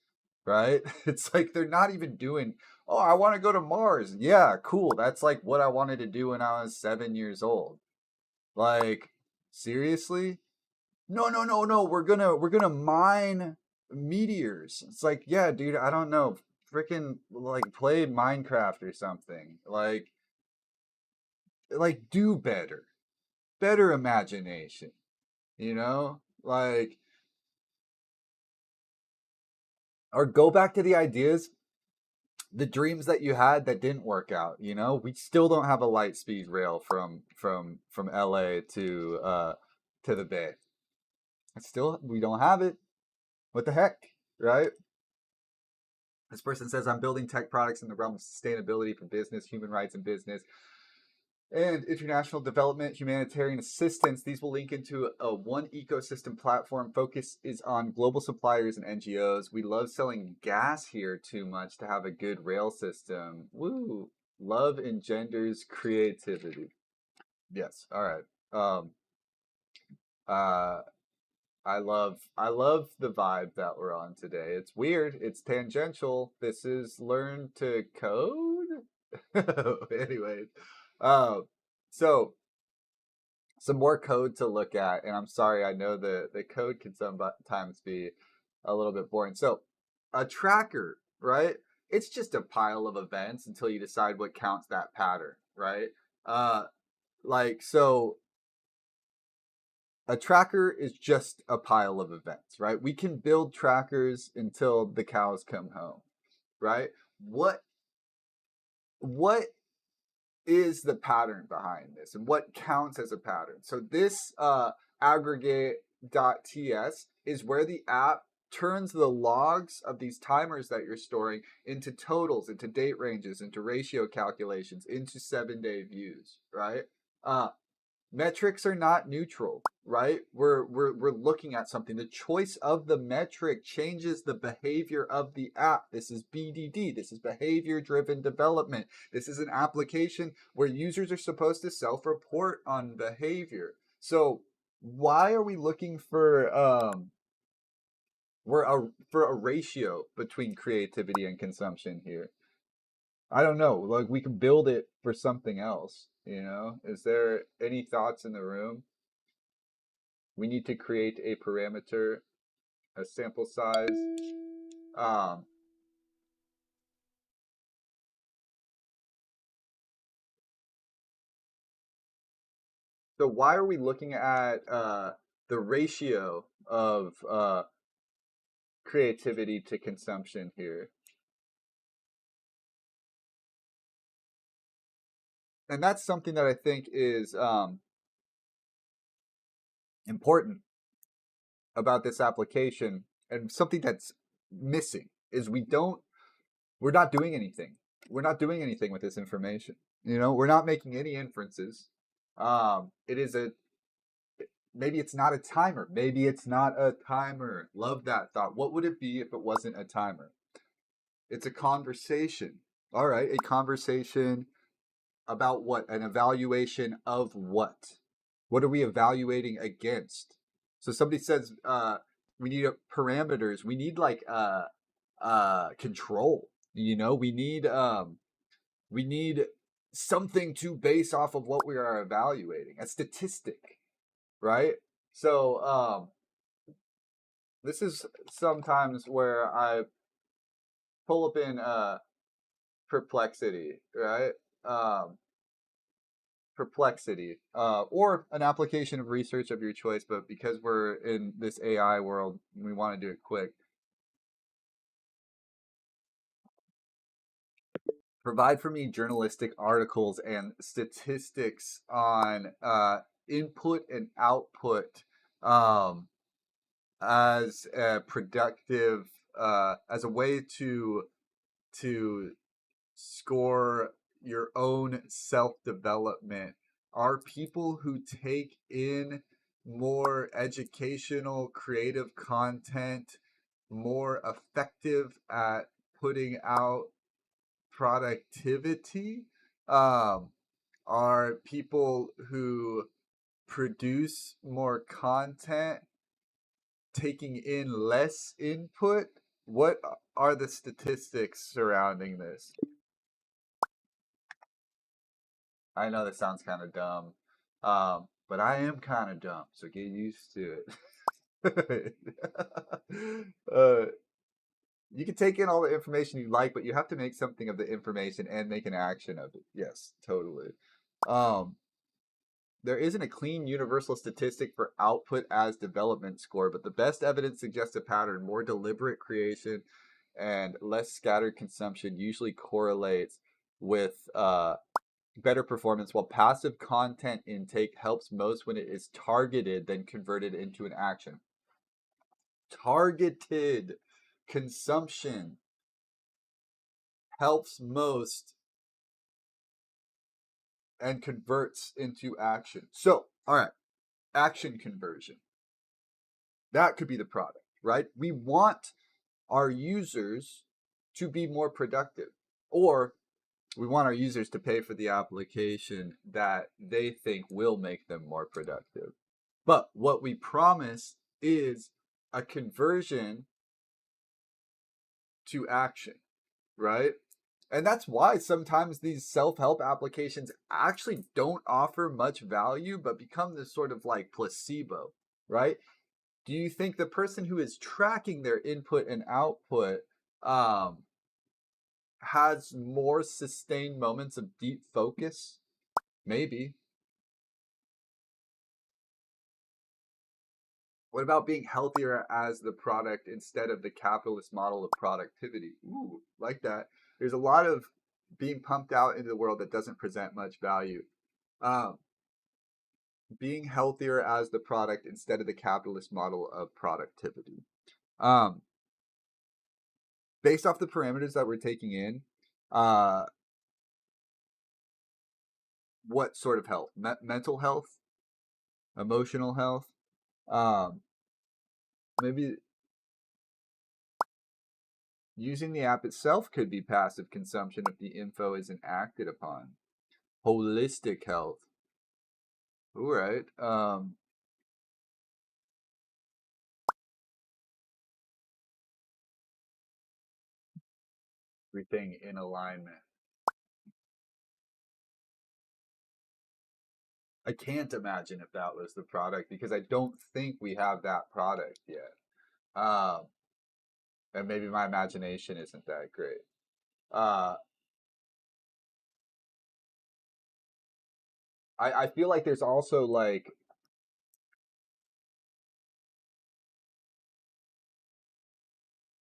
right? It's like they're not even doing, oh, I want to go to Mars. Yeah, cool. That's like what I wanted to do when I was 7 years old. Like, seriously? No, no, no, no. We're gonna mine meteors. It's like, yeah, dude, I don't know. Freaking like play Minecraft or something. Like do better. Better imagination, you know? Like or go back to the ideas, the dreams that you had that didn't work out. We still don't have a light speed rail from LA to the Bay. Still we don't have it. What the heck, right? This person says, I'm building tech products in the realm of sustainability for business, human rights and business, and international development, humanitarian assistance. These will link into a one ecosystem platform. Focus is on global suppliers and NGOs. We love selling gas here too much to have a good rail system. Woo! Love engenders creativity. Yes. All right. Uh, I love the vibe that we're on today. It's weird. It's tangential. This is learn to code. Anyways, uh, so some more code to look at, and I'm sorry, I know the code can sometimes be a little bit boring. So, a tracker, right? It's just a pile of events until you decide what counts that pattern, right? Uh, like so a tracker is just a pile of events, right? We can build trackers until the cows come home, right? What what is the pattern behind this and what counts as a pattern? So this aggregate.ts is where the app turns the logs of these timers that you're storing into totals, into date ranges, into ratio calculations, into 7-day views, right? Metrics are not neutral, right? We're looking at something. The choice of the metric changes the behavior of the app. This is BDD. This is behavior driven development. This is an application where users are supposed to self-report on behavior. So why are we looking for a ratio between creativity and consumption here? I don't know. Like we can build it for something else. Is there any thoughts in the room? We need to create a parameter, a sample size. Um, so why are we looking at the ratio of creativity to consumption here. And that's something that I think is important about this application, and something that's missing is we're not doing anything. We're not doing anything with this information. You know, we're not making any inferences. It is a maybe it's not a timer. Maybe it's not a timer. Love that thought. What would it be if it wasn't a timer? It's a conversation. All right, a conversation about what? An evaluation of what? What are we evaluating against? So somebody says we need parameters. We need like control. You know, we need something to base off of what we are evaluating. A statistic, right? So this is sometimes where I pull up in perplexity, right? Perplexity, or an application of research of your choice, but because we're in this AI world, we want to do it quick. Provide for me journalistic articles and statistics on input and output as a productive, as a way to score your own self-development. Are people who take in more educational, creative content more effective at putting out productivity? Are people who produce more content taking in less input? What are the statistics surrounding this? I know this sounds kind of dumb, but I am kind of dumb, so get used to it. uh, you can take in all the information you like, but you have to make something of the information and make an action of it. Yes, totally. Um, there isn't a clean universal statistic for output as development score, but the best evidence suggests a pattern. More deliberate creation and less scattered consumption usually correlates with better performance, while passive content intake helps most when it is targeted, then converted into an action. Targeted consumption helps most and converts into action. So, all right, action conversion. That could be the product, right? We want our users to be more productive, or we want our users to pay for the application that they think will make them more productive. But what we promise is a conversion to action, right? And that's why sometimes these self-help applications actually don't offer much value, but become this sort of like placebo, right? Do you think the person who is tracking their input and output um, has more sustained moments of deep focus? Maybe. What about being healthier as the product instead of the capitalist model of productivity? Ooh, like that. There's a lot of being pumped out into the world that doesn't present much value. Um, being healthier as the product instead of the capitalist model of productivity. Um, based off the parameters that we're taking in, uh, what sort of health? Mental health, emotional health. Um, maybe using the app itself could be passive consumption if the info isn't acted upon. Holistic health. All right. Everything in alignment. I can't imagine if that was the product because I don't think we have that product yet. Um, and maybe my imagination isn't that great. Uh, I feel like there's also like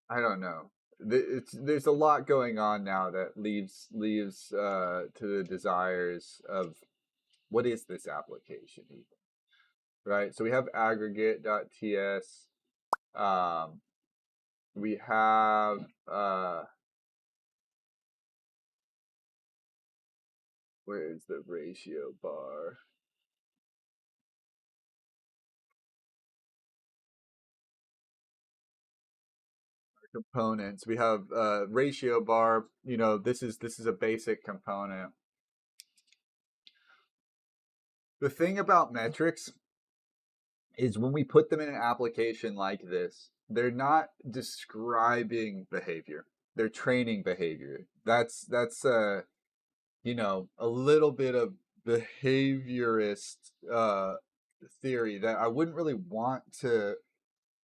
I don't know. There's a lot going on now that leaves to the desires of what is this application even, right? So we have aggregate.ts. Um, we have where is the ratio bar? Components. We have ratio bar. You know, this is a basic component. The thing about metrics is when we put them in an application like this, they're not describing behavior. They're training behavior. That's you know, a little bit of behaviorist theory that I wouldn't really want to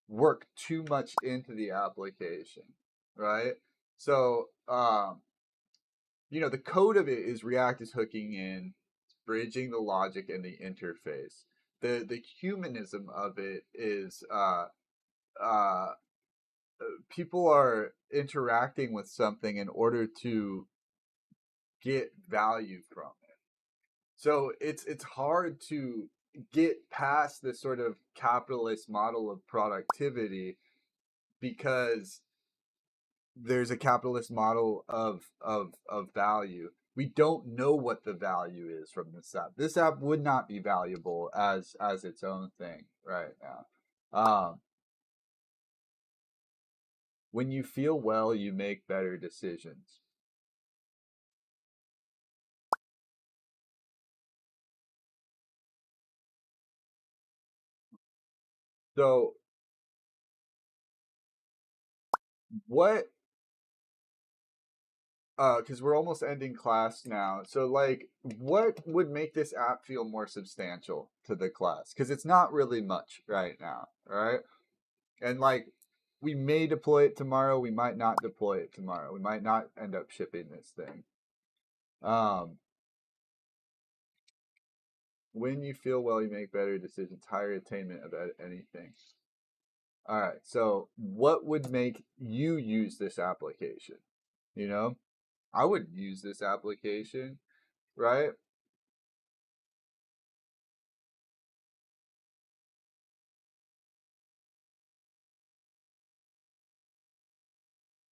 work too much into the application, right? So, you know, the code of it is React is hooking in, bridging the logic and the interface. The humanism of it is uh, people are interacting with something in order to get value from it. So it's hard to get past this sort of capitalist model of productivity because there's a capitalist model of value. We don't know what the value is from this app. This app would not be valuable as its own thing right now. When you feel well, you make better decisions. So what because we're almost ending class now. So like what would make this app feel more substantial to the class? Because it's not really much right now, all right? And like we may deploy it tomorrow, we might not deploy it tomorrow. We might not end up shipping this thing. Um when you feel well, you make better decisions, higher attainment about anything. All right. So what would make you use this application? You know, I would use this application, right?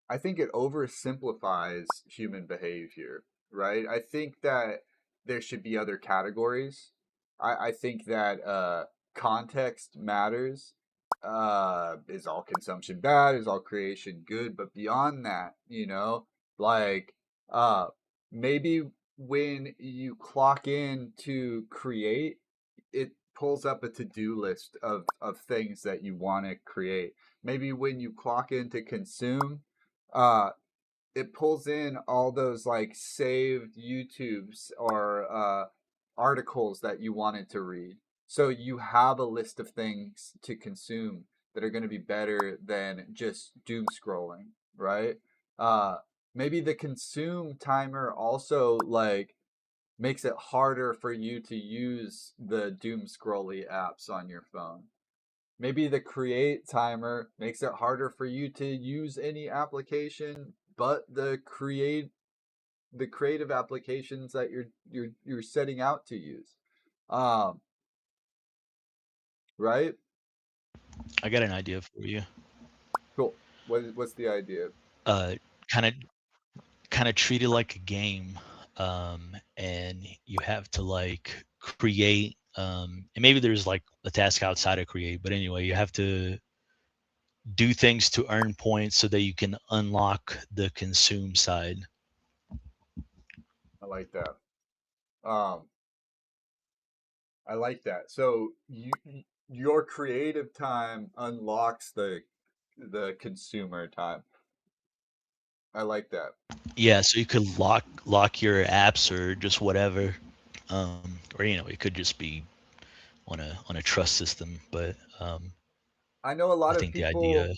I think it oversimplifies human behavior, right? I think that there should be other categories. I think that context matters. Is all consumption bad? Is all creation good? But beyond that, you know, like uh, maybe when you clock in to create, it pulls up a to-do list of things that you want to create. Maybe when you clock in to consume, uh it pulls in all those like saved YouTubes or articles that you wanted to read. So you have a list of things to consume that are going to be better than just doom scrolling, right? Uh maybe the consume timer also like makes it harder for you to use the doom scrolly apps on your phone. Maybe the create timer makes it harder for you to use any application but the creative applications that you're setting out to use. Um, right? I got an idea for you. Cool. What's the idea? Uh, kind of kind of treat it like a game, and you have to like create. And maybe there's like a task outside of create, but anyway, you have to do things to earn points so that you can unlock the consume side. I like that. Um, I like that. So your creative time unlocks the consumer time. I like that. Yeah, so you could lock your apps or just whatever, or it could just be on a trust system. But I know a I lot of think the idea, people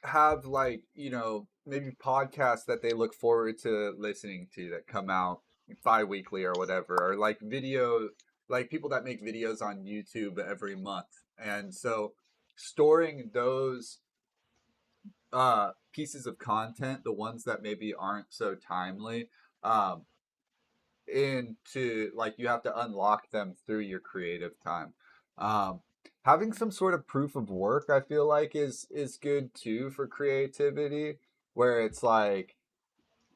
have like, you know, maybe podcasts that they look forward to listening to that come out bi-weekly or whatever, or like video, like people that make videos on YouTube every month. And so storing those pieces of content, the ones that maybe aren't so timely, um, into like you have to unlock them through your creative time. Um, Having some sort of proof of work, I feel like is good too for creativity, where it's like,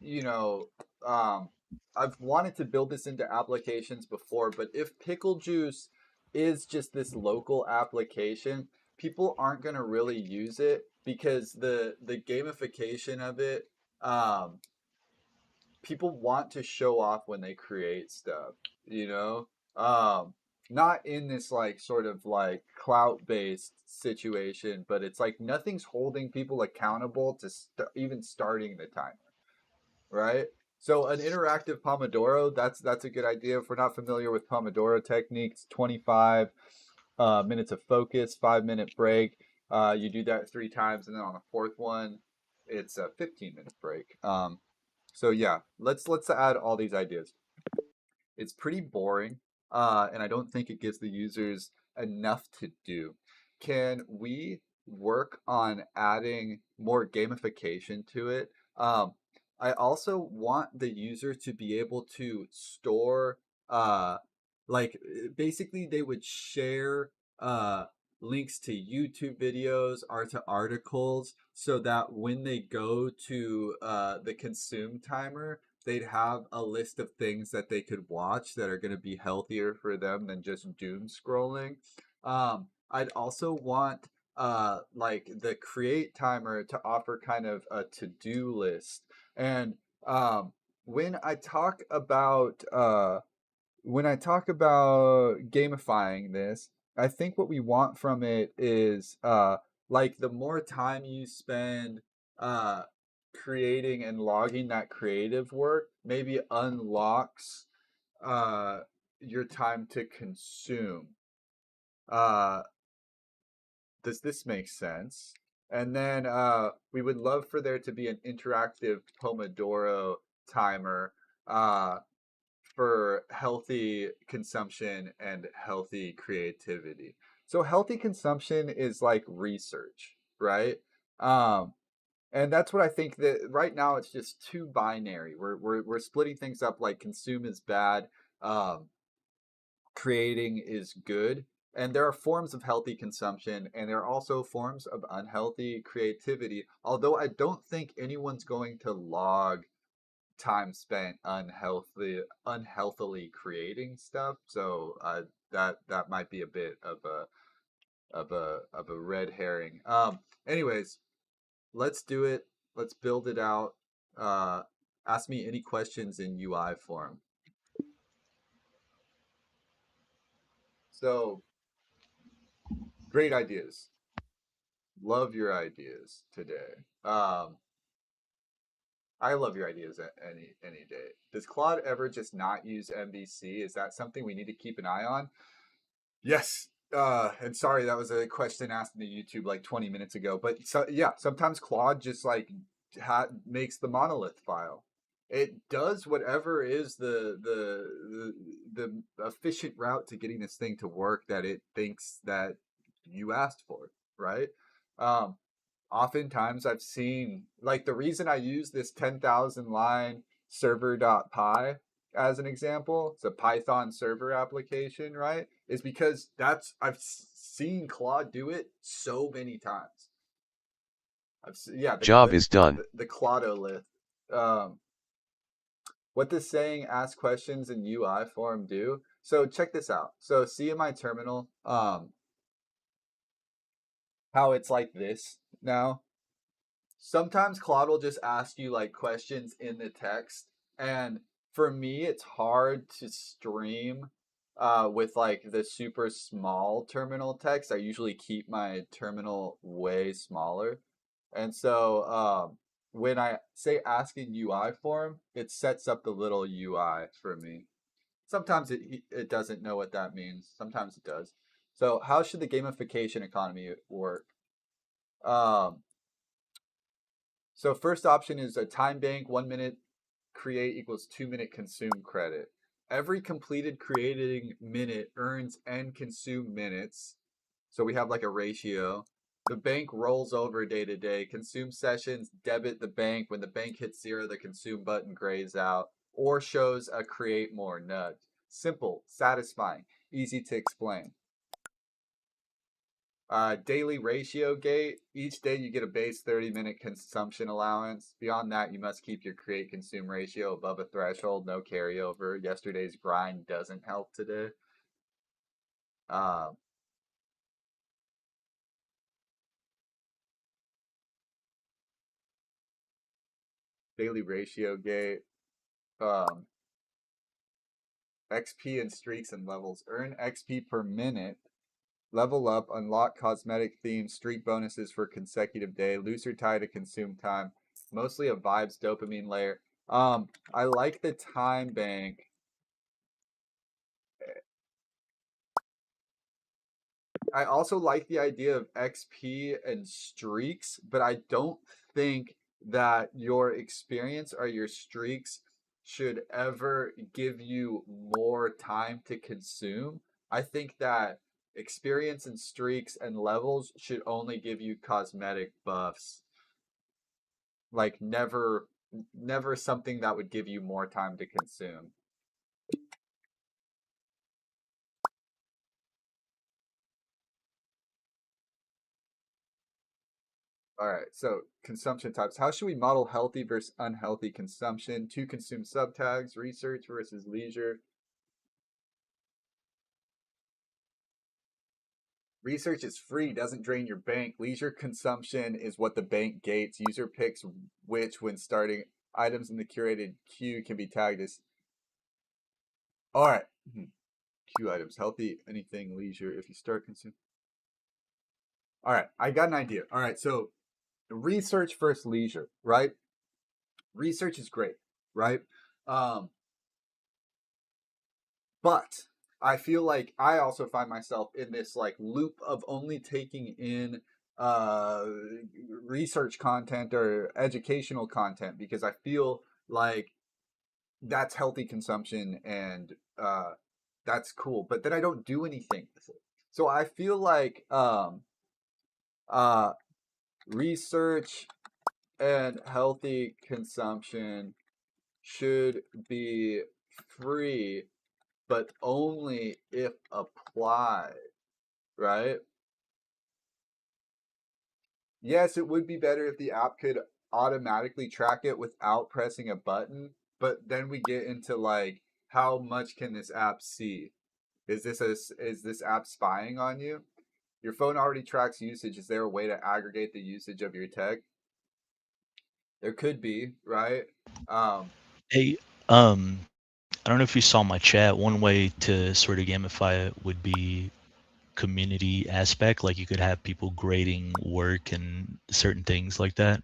you know, um, I've wanted to build this into applications before, but if Pickle Juice is just this local application, people aren't going to really use it because the gamification of it, um, people want to show off when they create stuff, you know? Um, Not in this like sort of like clout based situation, but it's like nothing's holding people accountable to even starting the timer, right? So an interactive Pomodoro, that's a good idea. If we're not familiar with Pomodoro techniques, 25 minutes of focus, 5 minute break. You do that 3 times, and then on the fourth one, it's a 15-minute break. So yeah, let's add all these ideas. It's pretty boring, and I don't think it gives the users enough to do. Can we work on adding more gamification to it? I also want the user to be able to store, uh, basically, they would share uh, links to YouTube videos or to articles so that when they go to the consume timer, they'd have a list of things that they could watch that are going to be healthier for them than just doom scrolling. I'd also want like the create timer to offer kind of a to-do list. And um, when I talk about gamifying this, I think what we want from it is like the more time you spend uh creating and logging that creative work maybe unlocks uh your time to consume. Uh does this make sense? And then we would love for there to be an interactive Pomodoro timer uh for healthy consumption and healthy creativity. So healthy consumption is like research, right? Um, and that's what I think that right now it's just too binary. We're splitting things up like consume is bad, um, creating is good. And there are forms of healthy consumption, and there are also forms of unhealthy creativity. Although I don't think anyone's going to log time spent unhealthily creating stuff. So that might be a bit of a red herring. Anyways, let's do it. Let's build it out. Uh, Ask me any questions in UI form. So great ideas. Love your ideas today. I love your ideas any day. Does Claude ever just not use MVC? Is that something we need to keep an eye on? Yes. And sorry, that was a question asked in the YouTube like 20 minutes ago. But so yeah, sometimes Claude just like makes the monolith file. It does whatever is the efficient route to getting this thing to work that it thinks that you asked for, right? Um, Oftentimes I've seen like the reason I use this 10,000 line server.py as an example, it's a Python server application, right? Is because I've seen Claude do it so many times. Yeah, Job is done. the Claudolith. Um, what does saying ask questions in UI form do? So check this out. So see in my terminal, how it's like this now. Sometimes Claude will just ask you like questions in the text, and for me it's hard to stream with like the super small terminal text. I usually keep my terminal way smaller, and so when I say ask in UI form, it sets up the little UI for me. Sometimes it doesn't know what that means, sometimes it does. So how should the gamification economy work? um So first option is a time bank, 1 minute create equals 2 minute consume credit. Every completed creating minute earns n consume minutes. So we have like a ratio. The bank rolls over day to day. Consume sessions debit the bank. When the bank hits 0, the consume button grays out or shows a create more nudge. Simple, satisfying, easy to explain. Daily ratio gate. Each day you get a base 30-minute consumption allowance. Beyond that, you must keep your create consume ratio above a threshold. No carryover. Yesterday's grind doesn't help today. Uh, Daily ratio gate. XP and streaks and levels. Earn XP per minute. Level up, unlock cosmetic themes, streak bonuses for consecutive day, looser tie to consume time. Mostly a vibes dopamine layer. I like the time bank. I also like the idea of XP and streaks, but I don't think that your experience or your streaks should ever give you more time to consume. I think that experience and streaks and levels should only give you cosmetic buffs. Like never something that would give you more time to consume. All right, so consumption types. How should we model healthy versus unhealthy consumption? Two consume subtags, research versus leisure. Research is free, doesn't drain your bank. Leisure consumption is what the bank gates. User picks which when starting. Items in the curated queue can be tagged as. All right. Queue items. Healthy, anything, leisure. If you start consuming. All right, I got an idea. All right, so research versus leisure, right? Research is great, right? Um, but I feel like I also find myself in this like loop of only taking in uh research content or educational content because I feel like that's healthy consumption and that's cool, but then I don't do anything with it. So I feel like uh research and healthy consumption should be free, but only if applied, right? Yes, it would be better if the app could automatically track it without pressing a button, but then we get into like how much can this app see? Is this app spying on you? Your phone already tracks usage. Is there a way to aggregate the usage of your tech? There could be, right? Um, Hey, I don't know if you saw my chat. One way to sort of gamify it would be community aspect. Like you could have people grading work and certain things like that.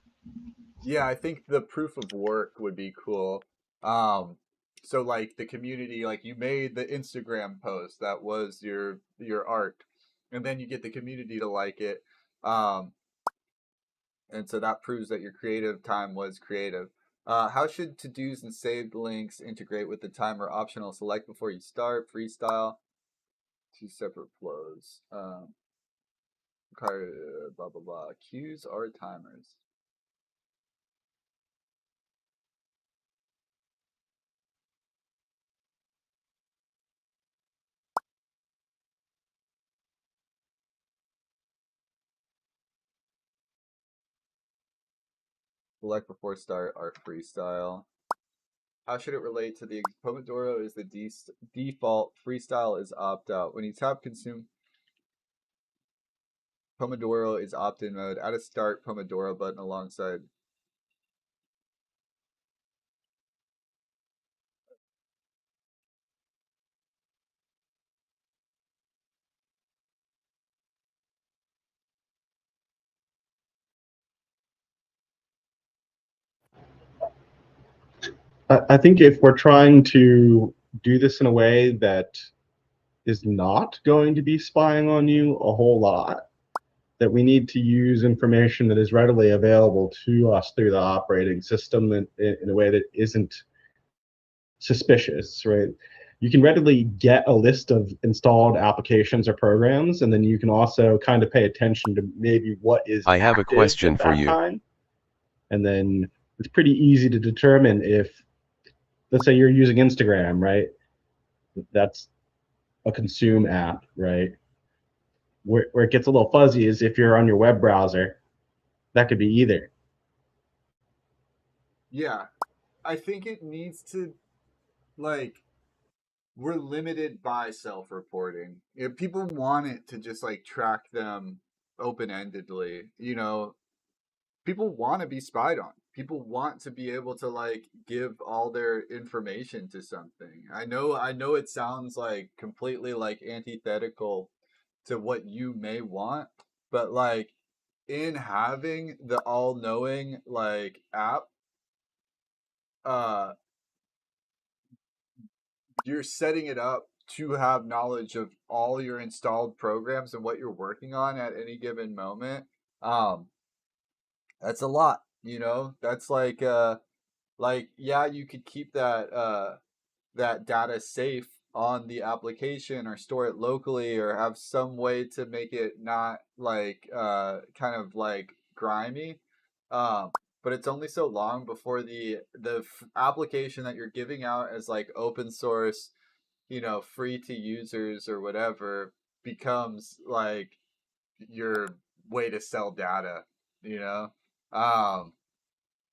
Yeah, I think the proof of work would be cool. Um, so like the community, like you made the Instagram post that was your art, and then you get the community to like it. Um, and so that proves that your creative time was creative. How should to-dos and saved links integrate with the timer optional? Select before you start, freestyle, two separate flows. Blah blah blah. Cues are timers. Select before start are freestyle. How should it relate to the Pomodoro is the default, freestyle is opt out. When you tap consume, Pomodoro is opt in mode. Add a start Pomodoro button alongside. I think if we're trying to do this in a way that is not going to be spying on you a whole lot, that we need to use information that is readily available to us through the operating system in a way that isn't suspicious, right? you can readily get a list of installed applications or programs, and then you can also kind of pay attention to maybe what is I have a active question at for that you. time. And then it's pretty easy to determine if, let's say you're using Instagram, right? That's a consume app, right? Where it gets a little fuzzy is if you're on your web browser, that could be either. Yeah, I think it needs to, like, we're limited by self-reporting. If people want it to just like track them open-endedly, people want to be spied on. People want to be able to like give all their information to something. I know it sounds like completely like antithetical to what you may want, but like in having the all-knowing like app, uh you're setting it up to have knowledge of all your installed programs and what you're working on at any given moment. Um, that's a lot, That's like yeah, you could keep that data safe on the application or store it locally or have some way to make it not like kind of like grimy. Um, but it's only so long before the application that you're giving out as like open source, free to users or whatever becomes like your way to sell data, you know? Um,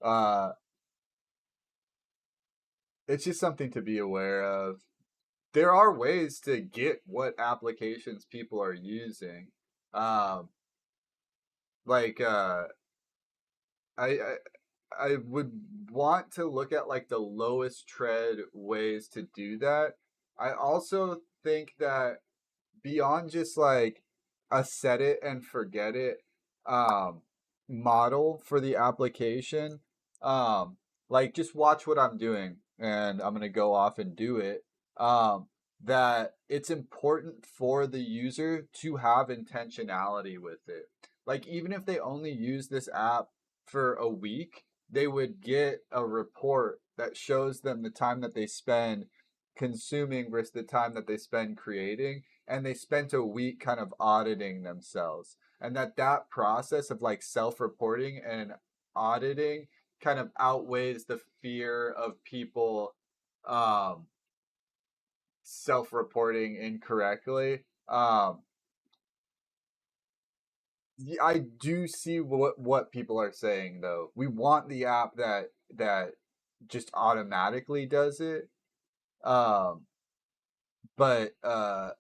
uh, it's just something to be aware of. There are ways to get what applications people are using. Um, like, I, I, I would want to look at like the lowest tread ways to do that. I also think that beyond just like a set it and forget it um model for the application, um like just watch what I'm doing and I'm going to go off and do it, um that it's important for the user to have intentionality with it. Like even if they only use this app for a week, they would get a report that shows them the time that they spend consuming versus the time that they spend creating, and they spent a week kind of auditing themselves, and that process of like self-reporting and auditing kind of outweighs the fear of people um self-reporting incorrectly. I do see what people are saying though. We want the app that just automatically does it. um but I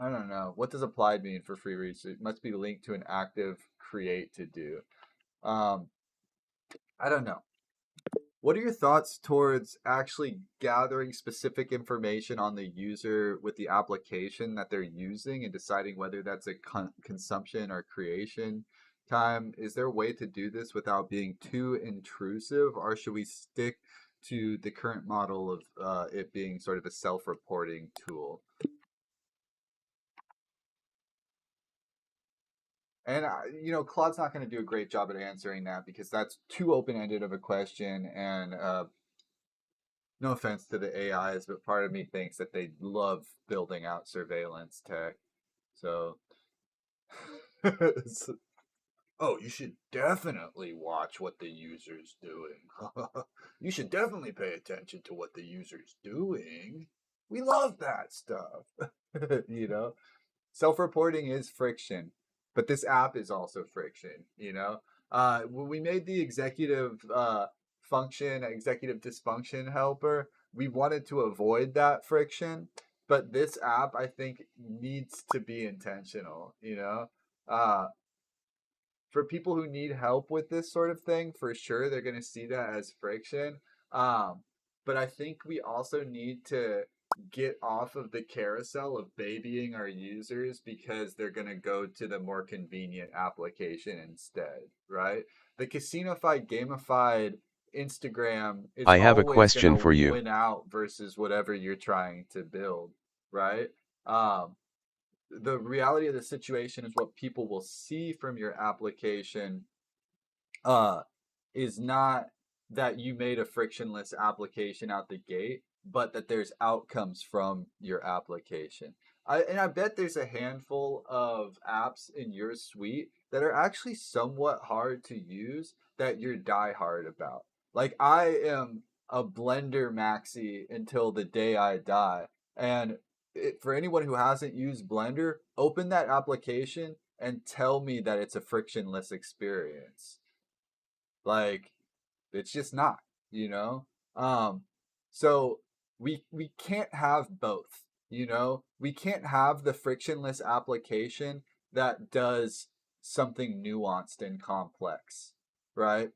don't know. What does applied mean for free research? It must be linked to an active create to do. Um, I don't know. What are your thoughts towards actually gathering specific information on the user with the application that they're using and deciding whether that's a consumption or creation time? Is there a way to do this without being too intrusive, or should we stick to the current model of it being sort of a self-reporting tool? And Claude's not going to do a great job at answering that because that's too open-ended of a question. And no offense to the AIs, but part of me thinks that they love building out surveillance tech. So, oh, you should definitely watch what the user's doing. You should definitely pay attention to what the user's doing. We love that stuff. you know? Self-reporting is friction, but this app is also friction. When we made the executive dysfunction helper, we wanted to avoid that friction, but this app I think needs to be intentional. uh for people who need help with this sort of thing, for sure, they're going to see that as friction. But I think we also need to get off of the carousel of babying our users because they're going to go to the more convenient application instead, right? The casinofied, gamified Instagram is I have a always going question to for you. win out versus whatever you're trying to build, right? Um, the reality of the situation is what people will see from your application uh is not that you made a frictionless application out the gate. but that there's outcomes from your application. And I bet there's a handful of apps in your suite that are actually somewhat hard to use that you're diehard about. Like I am a Blender maxi until the day I die. And for anyone who hasn't used Blender, open that application and tell me that it's a frictionless experience. Like it's just not, you know? Um, so we can't have both, you know? We can't have the frictionless application that does something nuanced and complex, right?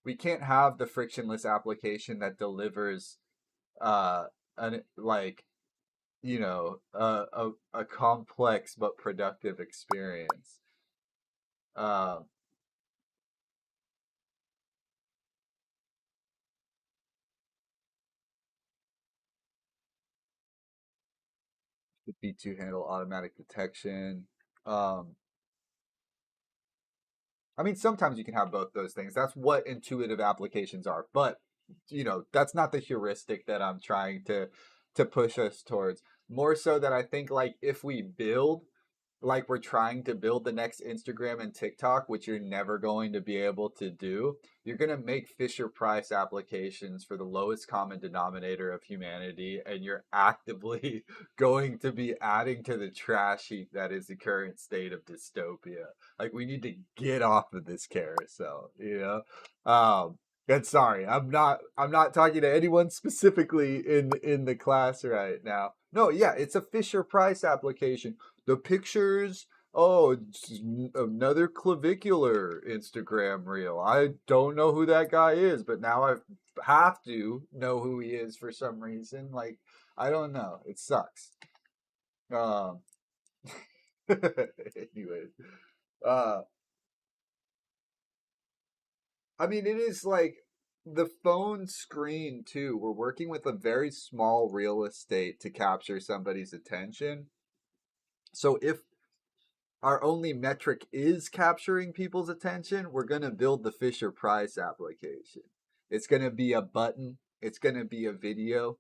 We can't have the frictionless application that delivers uh an like, a complex but productive experience. Um the B2 handle automatic detection. Um I mean, sometimes you can have both those things. That's what intuitive applications are. But, that's not the heuristic that I'm trying to push us towards. More so that I think like if we build like we're trying to build the next Instagram and TikTok, which you're never going to be able to do, you're going to make Fisher Price applications for the lowest common denominator of humanity, and you're actively going to be adding to the trash heap that is the current state of dystopia. Like we need to get off of this carousel, you know? And sorry, I'm not talking to anyone specifically in the class right now. No, yeah, it's a Fisher Price application. The pictures, oh, it's another clavicular Instagram reel. I don't know who that guy is, but now I have to know who he is for some reason. Like, I don't know. It sucks. Um, anyways, uh, I mean, it is like the phone screen too. We're working with a very small real estate to capture somebody's attention. So if our only metric is capturing people's attention, we're going to build the Fisher Price application. It's going to be a button, it's going to be a video,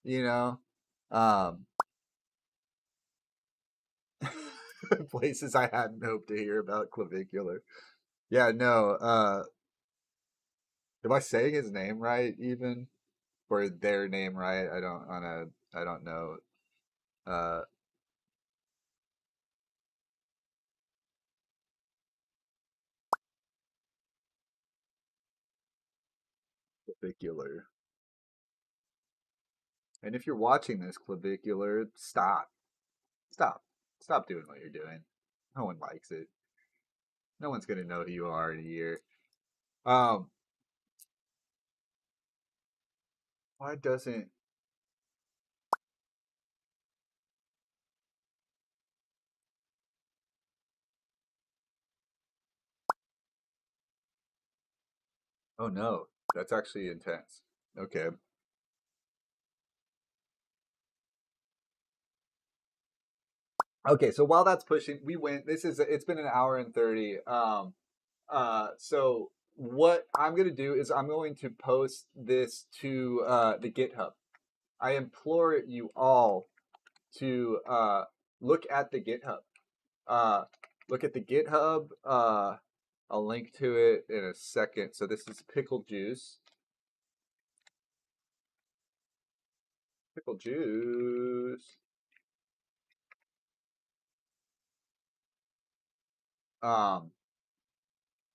you know? Um, places I hadn't hoped to hear about clavicular. Yeah, no, am I saying his name right even? Or their name right? I don't know. Uh, clavicular. And if you're watching this clavicular, stop. Stop. Stop doing what you're doing. No one likes it. No one's gonna know who you are in a year. Um, why doesn't? Oh no, that's actually intense. Okay. Okay, so while that's pushing, we went. It's been an hour and 30. So what I'm gonna do is I'm going to post this to the GitHub. I implore you all to look at the GitHub. Uh, look at the GitHub. I'll link to it in a second. So this is Pickle Juice. Pickle Juice. Um,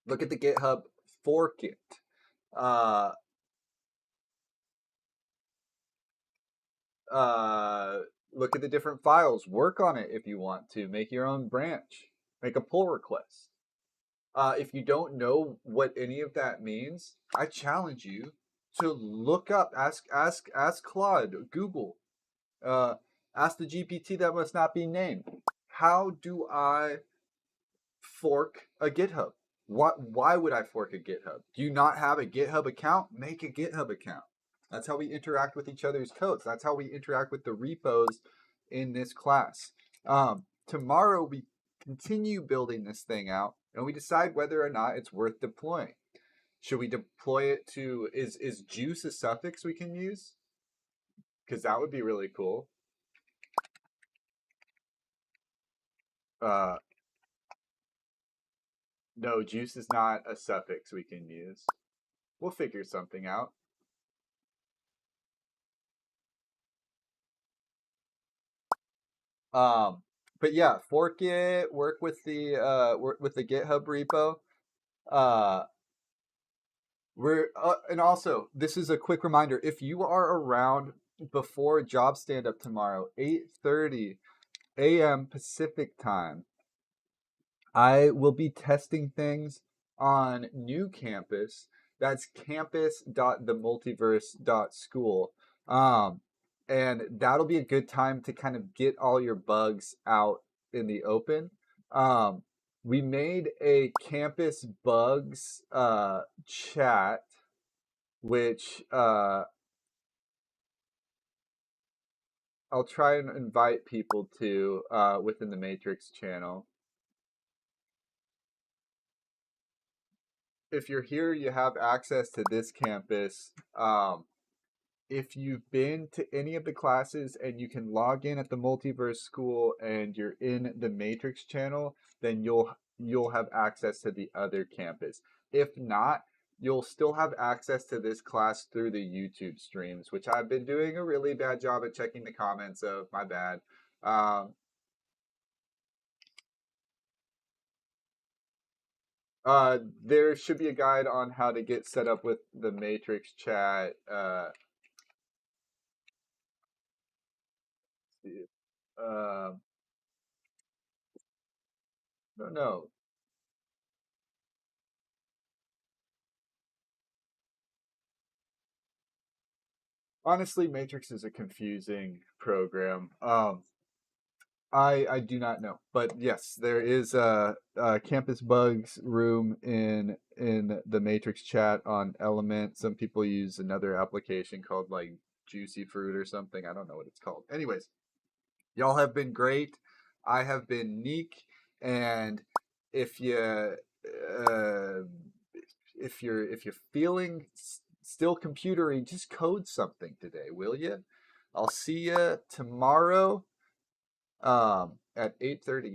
look at the GitHub, fork it. Uh, uh, look at the different files. Work on it if you want to. Make your own branch. Make a pull request. If you don't know what any of that means, I challenge you to look up, ask Claude, Google, uh, ask the GPT that must not be named. How do I fork a GitHub? Why would I fork a GitHub? Do you not have a GitHub account? Make a GitHub account. That's how we interact with each other's codes. That's how we interact with the repos in this class. Tomorrow we continue building this thing out and we decide whether or not it's worth deploying. Should we deploy it to is juice a suffix we can use? because that would be really cool. No, juice is not a suffix we can use. We'll figure something out. But yeah, fork it, work with the GitHub repo. Uh, and also this is a quick reminder: if you are around before job stand up tomorrow, 8:30 a.m. Pacific time, I will be testing things on new campus. That's campus.themultiverse.school. Um, and that'll be a good time to kind of get all your bugs out in the open. Um, we made a campus bugs chat, which I'll try and invite people to within the Matrix channel. If you're here, you have access to this campus. If you've been to any of the classes and you can log in at the Multiverse School and you're in the Matrix channel, then you'll have access to the other campus. If not, you'll still have access to this class through the YouTube streams, which I've been doing a really bad job at checking the comments of. My bad. There should be a guide on how to get set up with the Matrix chat. No. Honestly, Matrix is a confusing program. I do not know, but yes, there is a campus bugs room in the Matrix chat on Element. Some people use another application called like Juicy Fruit or something. I don't know what it's called. Anyways, y'all have been great. I have been Neek, and if you uh, if you're feeling still computery, just code something today, will you? I'll see you tomorrow at 8:30.